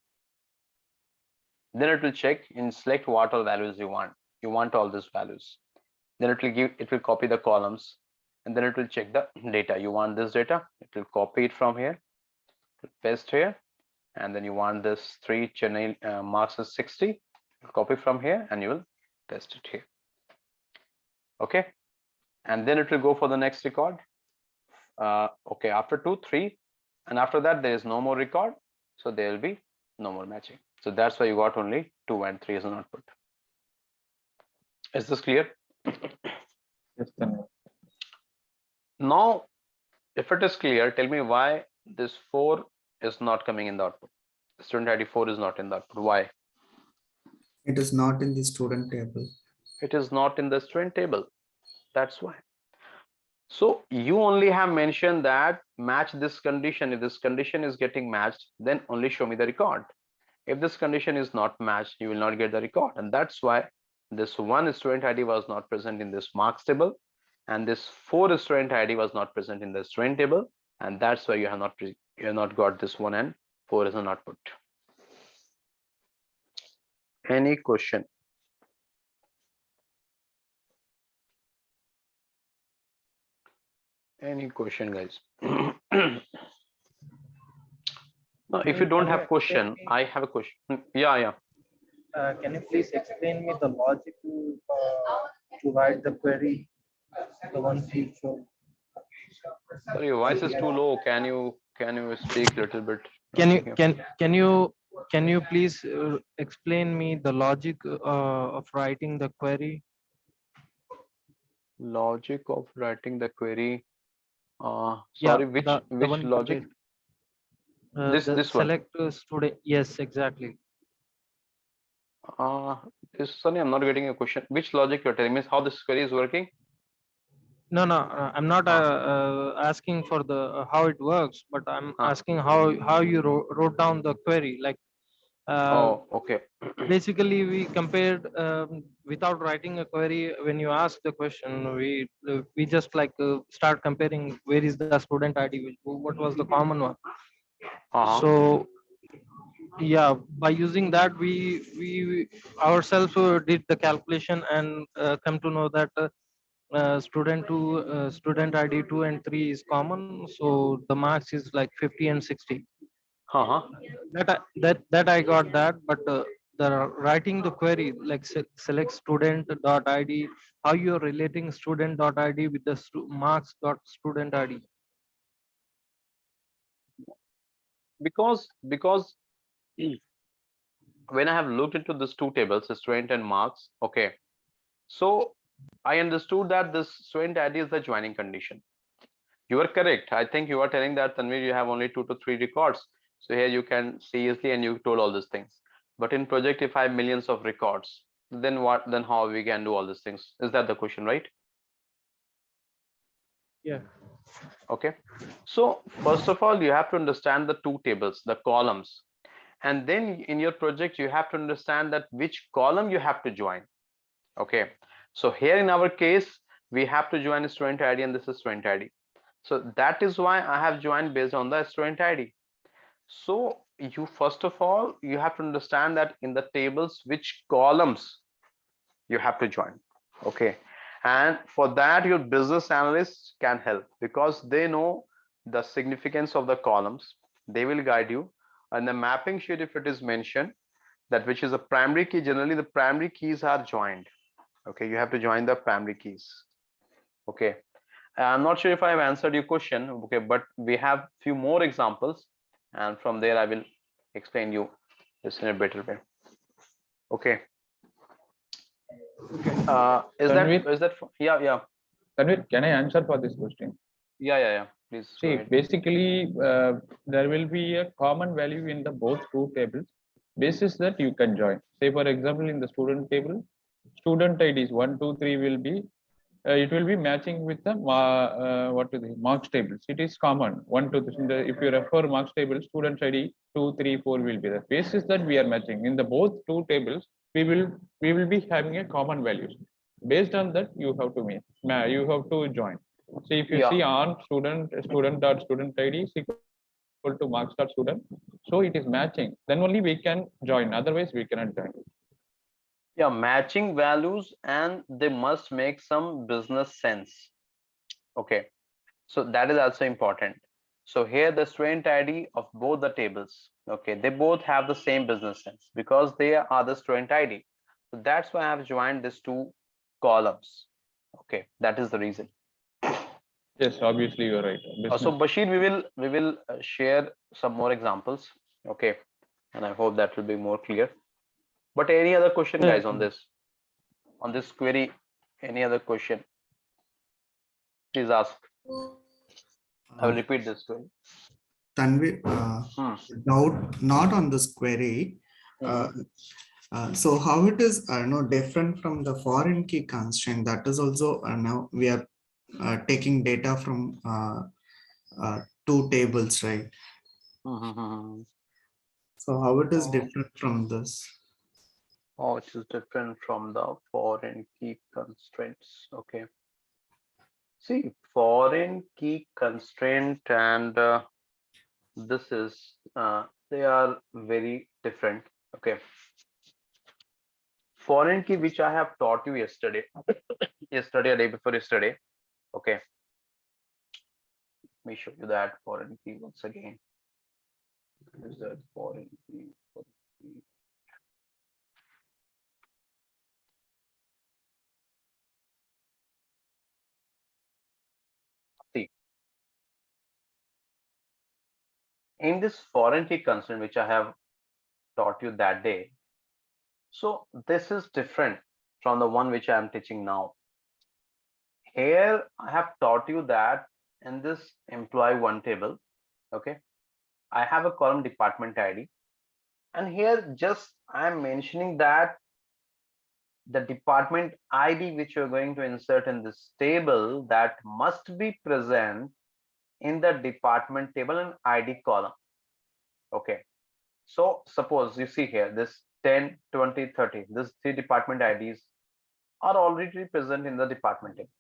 Then it will check and select what all values you want. You want all these values. Then it will copy the columns, and then it will check the data. You want this data. It will copy it from here. Paste here. And then you want this 3 channel marks is 60. Copy from here, and you will paste it here. Okay. And then it will go for the next record. Okay, after 2, 3, and after that there is no more record, so there will be no more matching. So that's why you got only 2 and 3 as an output. Is this clear? Yes, Tanvir. Now if it is clear, tell me why this 4 is not coming in the output. Student ID 4 is not in the output. Why? It is not in the student table. It is not in the student table. That's why. So you only have mentioned that match this condition. If this condition is getting matched, then only show me the record. If this condition is not matched, you will not get the record. And that's why this 1 student ID was not present in this marks table, and this 4 student ID was not present in the student table. And that's why you have not got this 1 and 4 as an output. Any question? Any question, guys? No, if you don't have question, I have a question. Yeah. Can you please explain me the logical to write the query, the one field. So Sorry, your voice is too low. Can you speak a little bit? can you can you please explain me the logic of writing the query? Logic of writing the query. Yeah, Sorry, the which one logic? with the This one. select student. Yes, exactly. Sorry, I'm not getting a question. Which logic you're telling me? How this query is working? No, I'm not asking for the how it works, but I'm asking how you wrote down the query. Like Oh, okay. basically, we compared without writing a query. When you ask the question, we just like start comparing where is the student ID, what was the common one. So yeah, by using that, we ourselves did the calculation and come to know that student ID 2 and 3 is common, so the marks is like 50 and 60. That I got that, but the writing the query like select student dot ID, how you're relating student dot ID with the marks dot student ID. Because when I have looked into these two tables, student and marks, okay, so I understood that this student ID is the joining condition. You are correct. I think you are telling that, Tanvir, you have only 2 to 3 records. So here you can see easily, and you told all these things. But in project, if I have millions of records, then what? Then how we can do all these things? Is that the question, right? Yeah. Okay. So first of all, you have to understand the two tables, the columns, and then in your project, you have to understand that which column you have to join. Okay. So here in our case, we have to join a student ID, and this is student ID. So that is why I have joined based on the student ID. So you first of all, you have to understand that in the tables, which columns you have to join. Okay. And for that, your business analysts can help because they know the significance of the columns. They will guide you. And the mapping sheet, if it is mentioned, that which is a primary key, generally the primary keys are joined. Okay, you have to join the primary keys. Okay, I'm not sure if I have answered your question. Okay, but we have few more examples, and from there I will explain you this in a better way. Okay. Is that yeah? Tanvir, can I answer for this question? Yeah. Please. See, basically, there will be a common value in the both two tables. Basis that you can join. Say, for example, in the student table, student IDs 1, 2, 3 will be it will be matching with the what is the marks tables. It is common 1, 2, 3. If you refer marks table, student ID 2, 3, 4 will be the basis that we are matching in the both two tables. We will be having a common values. Based on that, you have to join. So if you see on student dot student ID is equal to marks dot student, so it is matching. Then only we can join. Otherwise, we cannot join. Yeah, matching values, and they must make some business sense. Okay, so that is also important. So here the student ID of both the tables, okay, they both have the same business sense because they are the student ID. So that's why I have joined these two columns. Okay, that is the reason. Yes, obviously you're right. So Bashir, we will share some more examples. Okay, and I hope that will be more clear. But any other question, guys, on this query? Any other question? Please ask. I will repeat this query. Tanvir, doubt not on this query. So how it is different from the foreign key constraint? That is also now we are taking data from two tables, right? So how it is different from this? Oh, it is different from the foreign key constraints. Okay. See, foreign key constraint and this is they are very different. Okay. Foreign key, which I have taught you yesterday, yesterday or day before yesterday. Okay. Let me show you that foreign key once again. Is that foreign key? in this foreign key constraint, which I have taught you that day, so this is different from the one which I am teaching now. Here I have taught you that in this employee one table, okay, I have a column department ID, and here just I am mentioning that the department ID which you're going to insert in this table, that must be present in the department table and ID column. Okay, so suppose you see here this 10, 20, 30, this 3 department IDs are already present in the department table.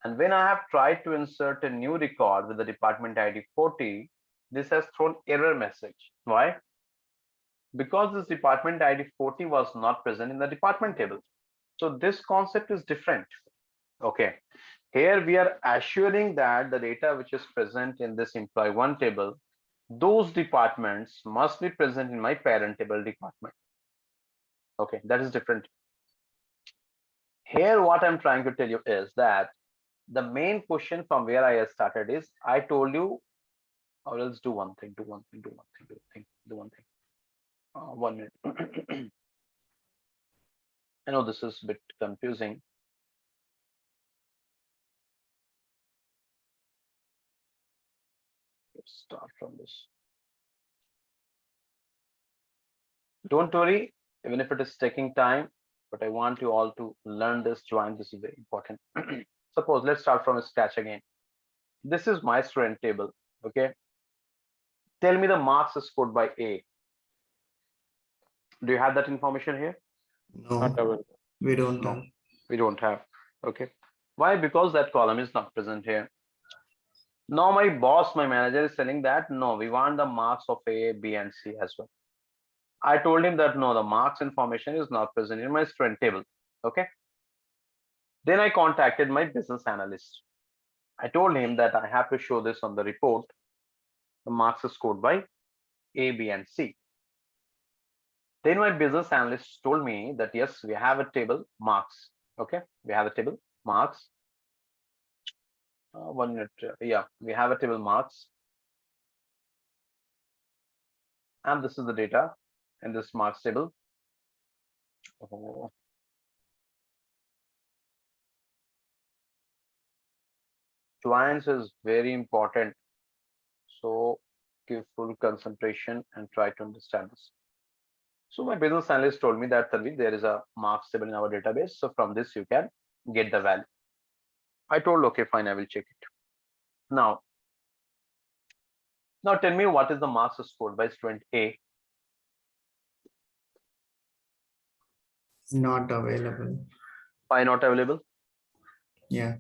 And when I have tried to insert a new record with the department ID 40, this has thrown error message. Why? Because this department ID 40 was not present in the department table. So this concept is different. Okay, here we are assuring that the data which is present in this employee one table, those departments must be present in my parent table department. Okay, that is different. Here what I'm trying to tell you is that the main question from where I started is, I told you, or else do one thing. 1 minute. I know this is a bit confusing. Let's start from this. Don't worry, even if it is taking time, but I want you all to learn this, join. This is very important. Suppose let's start from scratch again. This is my student table. Okay, tell me the marks scored by A. Do you have that information here? No, we don't No, have. we don't have. Okay, why? Because that column is not present here. Now my boss, my manager is telling that no, we want the marks of A, B, and C as well. I told him that no, the marks information is not present in my student table. Okay, then I contacted my business analyst. I told him that I have to show this on the report. The marks are scored by A, B, and C. Then my business analyst told me that yes, we have a table marks. Okay, we have a table marks. 1 minute. Yeah, we have a table marks, and this is the data in this marks table. Oh. Joins is very important, so give full concentration and try to understand this. So my business analyst told me that there is a marks table in our database, so from this you can get the value. I told okay, fine, I will check it. Now tell me what is the marks scored by student A. Not available. Why not available? Yeah,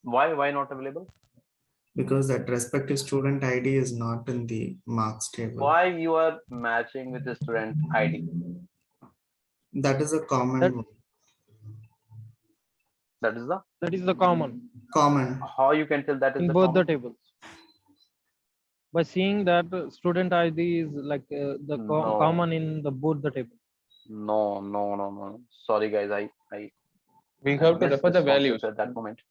Why not available? because that respective student ID is not in the marks table. Why you are matching with the student ID? That is a common That- one. That is the common Common. How you can tell that is in the both common? the tables. By seeing that student ID is like the No. common in the both the table. No. Sorry guys, I We have to missed refer the this concept values. at that moment.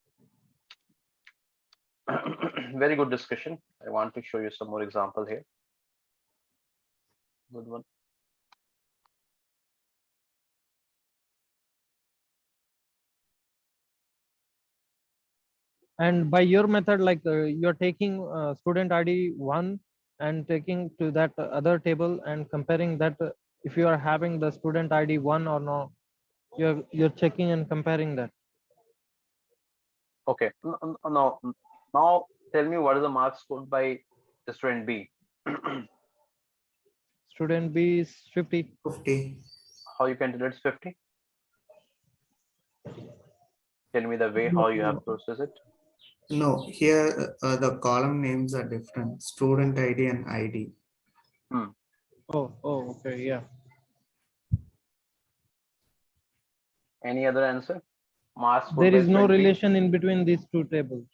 Very good discussion. I want to show you some more example here. Good one. And by your method, like you're taking student ID 1 and taking to that other table and comparing that if you are having the student ID 1 or not, you're checking and comparing that. Okay. No. Now tell me what is the marks scored by the student B. Student B is 50. 50. How you can tell it's 50? Tell me the way how you have processed it. No, here the column names are different. Student ID and ID. Oh, okay, yeah. Any other answer? Marks scored There by is no student B? relation in between these two tables.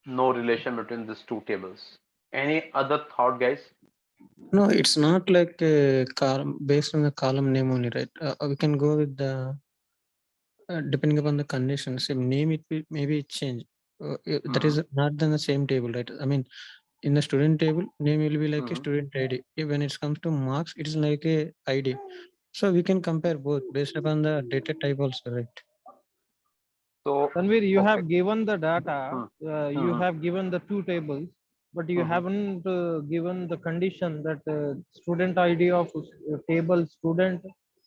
No relation between these two tables. Any other thought, guys? No, it's not like a column based on the column name only, right? We can go with the depending upon the conditions. If name it maybe it change. That is not in the same table, right? I mean, in the student table, name will be like a student ID. When it comes to marks, it is like a ID. So we can compare both based upon the data type also, right? So Tanvir, you okay. have given the data, you have given the two tables, but you haven't given the condition that student ID of table student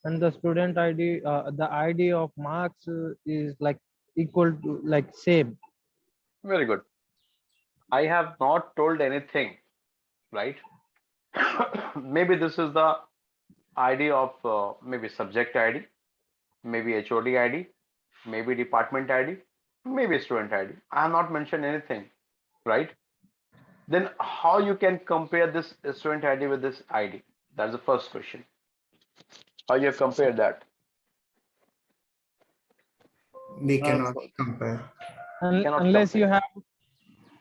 and the student ID, the ID of marks is like equal to like same. Very good. I have not told anything, right? Maybe this is the ID of maybe subject ID, maybe HOD ID, maybe department ID, maybe student ID. I have not mentioned anything, right? Then how you can compare this student ID with this ID? That's the first question. How you compare that? We cannot compare. Unless you have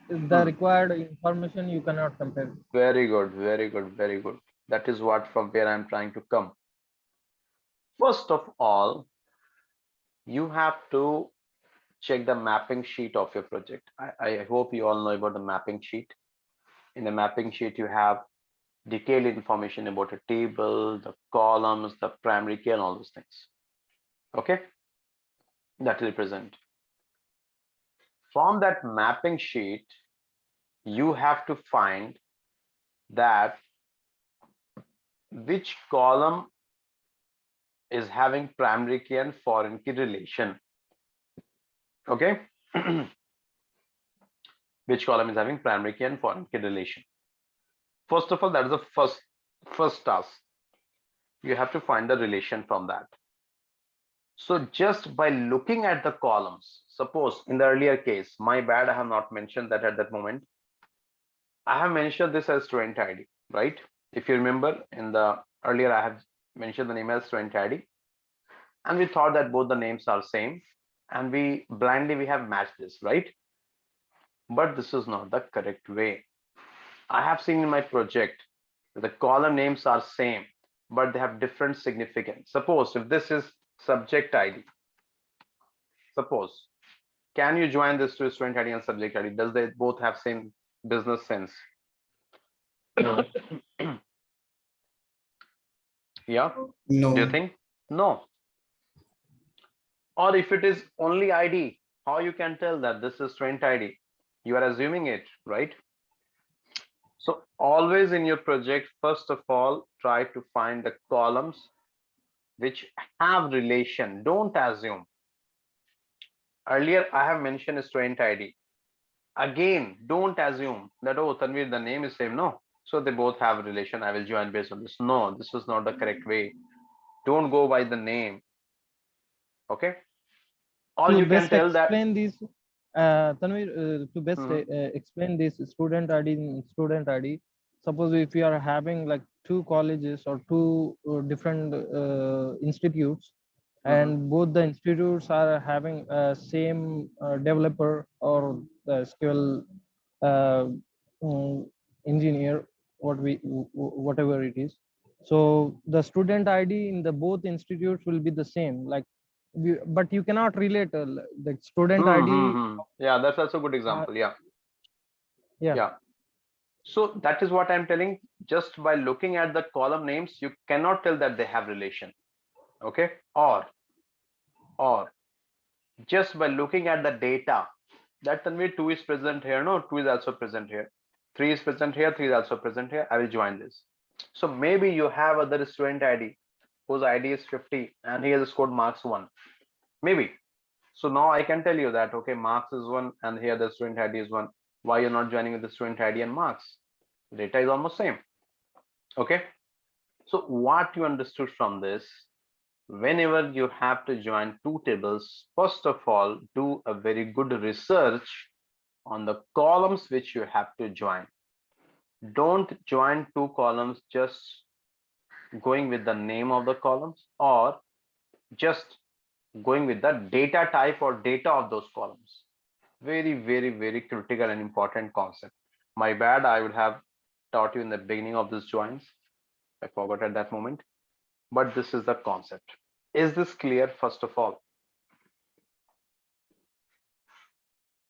the required information, you cannot compare. Very good, very good, very good. That is what from where I'm trying to come. First of all, you have to check the mapping sheet of your project. I hope you all know about the mapping sheet. In the mapping sheet, you have detailed information about a table, the columns, the primary key, and all those things. Okay, that will present. From that mapping sheet, you have to find that which column is having primary key and foreign key relation. Okay, which column is having primary key and foreign key relation. First of all, that is the first task. You have to find the relation from that. So just by looking at the columns, suppose in the earlier case, my bad, I have not mentioned that at that moment. I have mentioned this as student ID, right? If you remember in the earlier, I have mentioned the name as student ID, and we thought that both the names are same, and we blindly have matched this, right? But this is not the correct way. I have seen in my project the column names are same, but they have different significance. Suppose if this is subject ID, suppose, can you join this to student ID and subject ID? Does they both have same business sense? No. Yeah. No. Do you think? No. Or if it is only ID, how you can tell that this is student ID? You are assuming it, right? So always in your project, first of all, try to find the columns which have relation. Don't assume. Earlier, I have mentioned student ID. Again, don't assume that, oh, Tanvir, the name is same. No. So they both have relation. I will join based on this. No, this is not the correct way. Don't go by the name. Okay. All you can tell that. Tanvir, to best explain this student ID in student ID, suppose if you are having like two colleges or two different institutes, and both the institutes are having same developer or the Sql engineer, whatever it is. So the student ID in the both institutes will be the same, like, but you cannot relate the student ID. Yeah, that's also a good example. Yeah. So that is what I'm telling. Just by looking at the column names, you cannot tell that they have relation. Okay. Or just by looking at the data, that Tanvir 2 is present here. No, 2 is also present here. 3 is present here. 3 is also present here. I will join this. So maybe you have other student ID whose ID is 50 and he has scored marks 1. Maybe. So now I can tell you that, okay, marks is 1 and here the student ID is 1. Why you're not joining with the student ID and marks? Data is almost same. Okay. So what you understood from this, whenever you have to join two tables, first of all, do a very good research on the columns which you have to join. Don't join two columns just going with the name of the columns or just going with the data type or data of those columns. Very, very, very critical and important concept. My bad, I would have taught you in the beginning of this joins. I forgot at that moment, but this is the concept. Is this clear? First of all,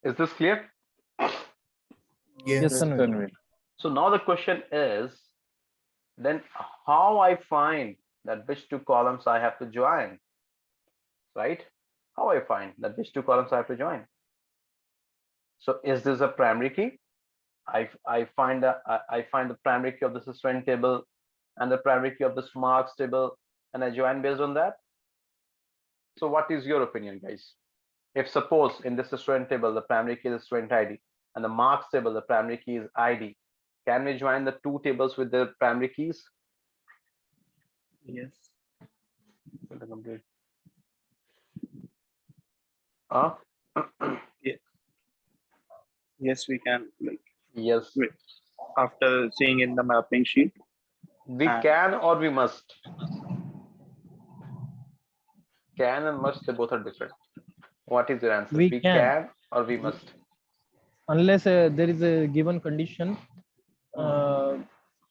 is this clear? Yes. Tanvir. So now the question is, then how I find that which two columns I have to join, right? How I find that which two columns I have to join. So is this a primary key? I find the primary key of this student table and the primary key of this marks table, and I join based on that. So what is your opinion, guys? If suppose in this student table the primary key is student ID and the marks table the primary key is ID, can we join the two tables with their primary keys? Yes. Yes, we can. Like, Yes, after seeing in the mapping sheet. we can or we must. Can and must, they both are different. What is your answer? We can or we must? Unless there is a given condition,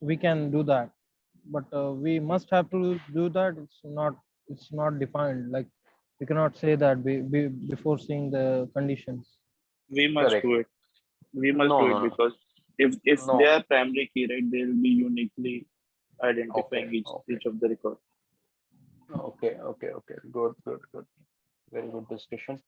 we can do that, but we must have to do that. It's not defined. Like we cannot say that before seeing the conditions. We must Correct. do it. We must No, do no, it no. because if No. they are primary key, right, they will be uniquely identifying Okay, each of the record. Okay. Good. Very good discussion.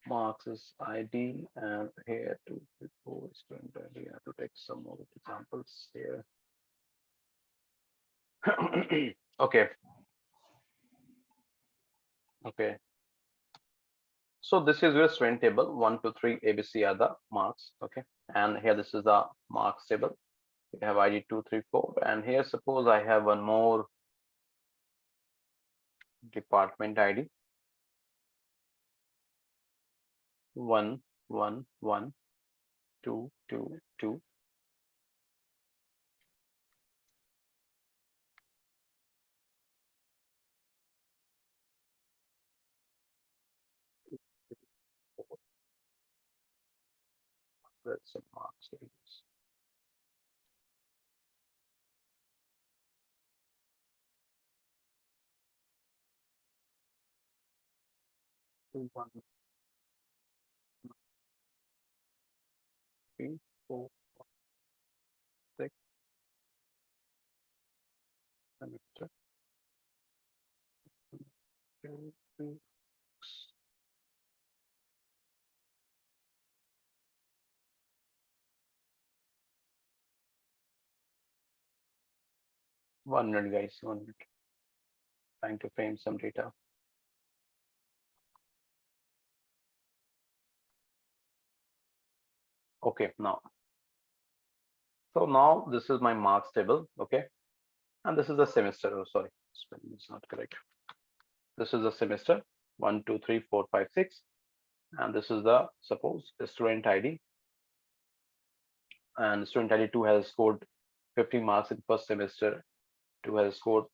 Marks is ID, and here 2, 3, 4 is student ID. I have to take some more examples here. Okay. So this is your student table. 1, 2, 3 ABC are the marks. Okay, and here this is the marks table. We have ID 2, 3, 4, and here suppose I have one more department ID 1, 1, 1, 2, 2, 2. That's some marks. 2, 1, 3, 4, 6, semester. 2, 3, 1 minute, guys. 1 minute. Trying to frame some data. Okay, now. So now this is my marks table. Okay, and this is the semester. Oh, sorry, spelling is not correct. This is the semester 1, 2, 3, 4, 5, 6, and this is the suppose the student ID. And student ID 2 has scored 50 marks in first semester. 2 has scored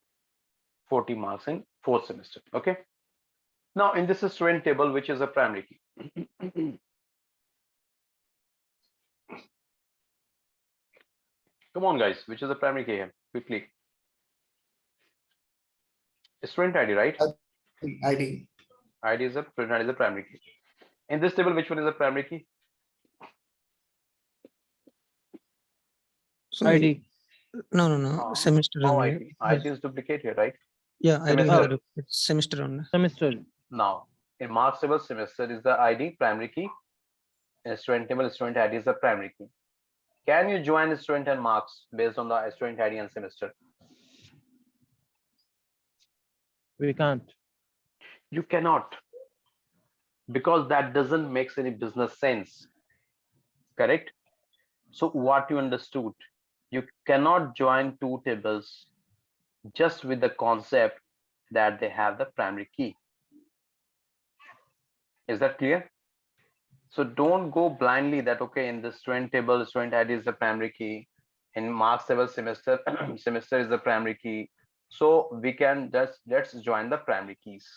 40 marks in fourth semester. Okay. Now in this student table, which is a primary key. Come on, guys, which is the primary key here? Quickly. Student ID, right? ID. ID is a student ID is the primary key. In this table, which one is the primary key? So ID. No. Semester only. ID is duplicate here, right? Yeah, ID Semester. semester only. Semester. Now, in marks table, semester is the ID primary key. In student table, student ID is the primary key. Can you join student and marks based on the student ID and semester? We can't. You cannot, because that doesn't make any business sense. Correct? So what you understood, you cannot join two tables just with the concept that they have the primary key. Is that clear? So don't go blindly that, okay, in the student table, student ID is the primary key. In marks table, semester semester is the primary key. So we can just let's join the primary keys.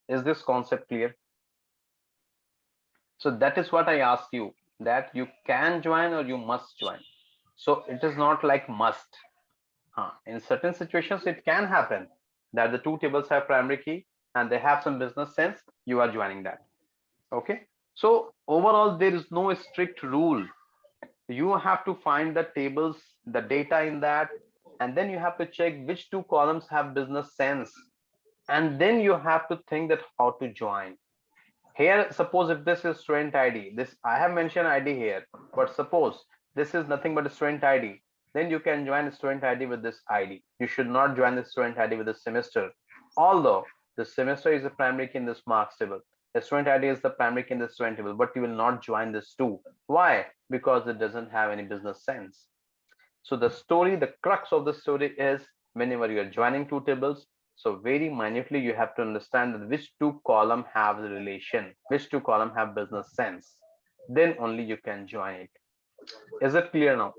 Is this concept clear? So that is what I asked you, that you can join or you must join. So it is not like must. In certain situations, it can happen that the two tables have primary key and they have some business sense. You are joining that. Okay. So overall, there is no strict rule. You have to find the tables, the data in that, and then you have to check which two columns have business sense. And then you have to think that how to join. Here, suppose if this is student ID, this I have mentioned ID here, but suppose this is nothing but a student ID, then you can join the student ID with this ID. You should not join the student ID with the semester. Although the semester is a primary key in this marks table, the student ID is the primary key in the student table, but you will not join this two. Why? Because it doesn't have any business sense. So the story, the crux of the story is whenever you are joining two tables, so very minutely you have to understand that which two column have the relation, which two column have business sense. Then only you can join it. Is it clear now?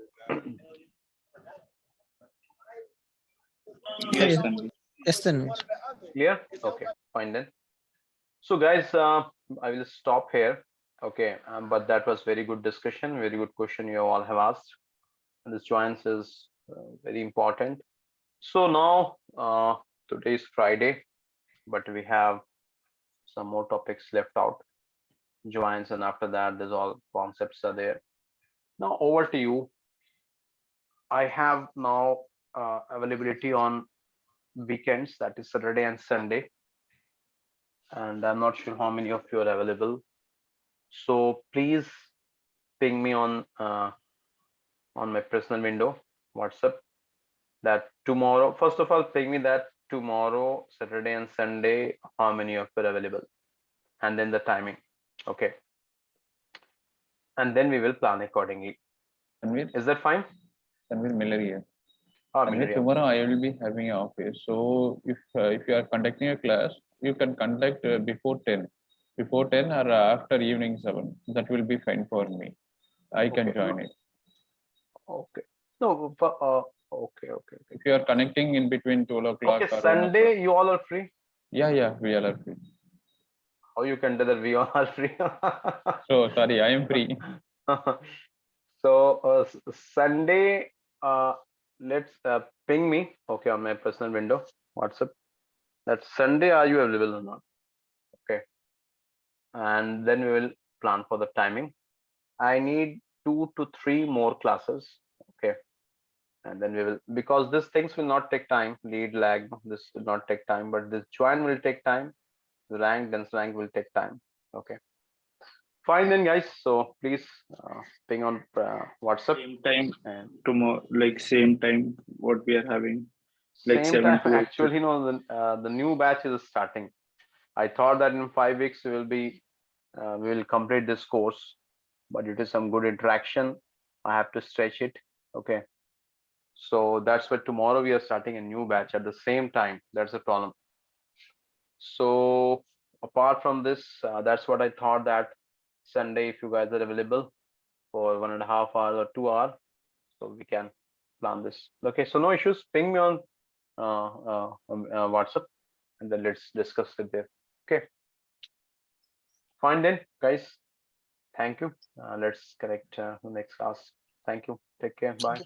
Yes, yes, then. Clear? Okay, fine then. So guys, I will stop here. Okay, but that was very good discussion, very good question you all have asked. And this joins is very important. So now today is Friday, but we have some more topics left out. Joins, and after that, there's all concepts are there. Now over to you. I have now availability on weekends, that is Saturday and Sunday, and I'm not sure how many of you are available. So please ping me on my personal window, WhatsApp, that tomorrow. First of all, ping me that tomorrow, Saturday and Sunday, how many of you are available, and then the timing. Okay, and then we will plan accordingly. Tanvir, Is that fine? Tanvir Miller here. Ah, Tanvir, Miriam. tomorrow I will be having an office. So if you are conducting a class, you can conduct before 10. Before 10 or after evening 7. That will be fine for me. I can Okay. join it. Okay. No, okay, okay. If you are connecting in between 12 o'clock Okay, or 1 o'clock. Sunday, you all are free? Yeah, we all are free. How you can tell that we all are free? So sorry, I am free. So Sunday, let's ping me, okay, on my personal window, WhatsApp. That Sunday, are you available or not? Okay, and then we will plan for the timing. I need 2 to 3 more classes. Okay, and then we will, because these things will not take time. Lead, lag, this will not take time, but this join will take time. The rank, then rank will take time. Okay, fine then, guys. So please ping on WhatsApp. Same time And tomorrow, like same time what we are having, like same 7 time, to 8. actually, the new batch is starting. I thought that in 5 weeks we will complete this course, but it is some good interaction. I have to stretch it. Okay, so that's why tomorrow we are starting a new batch at the same time. That's the problem. So apart from this, that's what I thought, that Sunday, if you guys are available for 1.5 hours or 2 hours, so we can plan this. Okay, so no issues. Ping me on WhatsApp, and then let's discuss it there. Okay, fine then, guys. Thank you. Let's connect the next class. Thank you. Take care. Bye.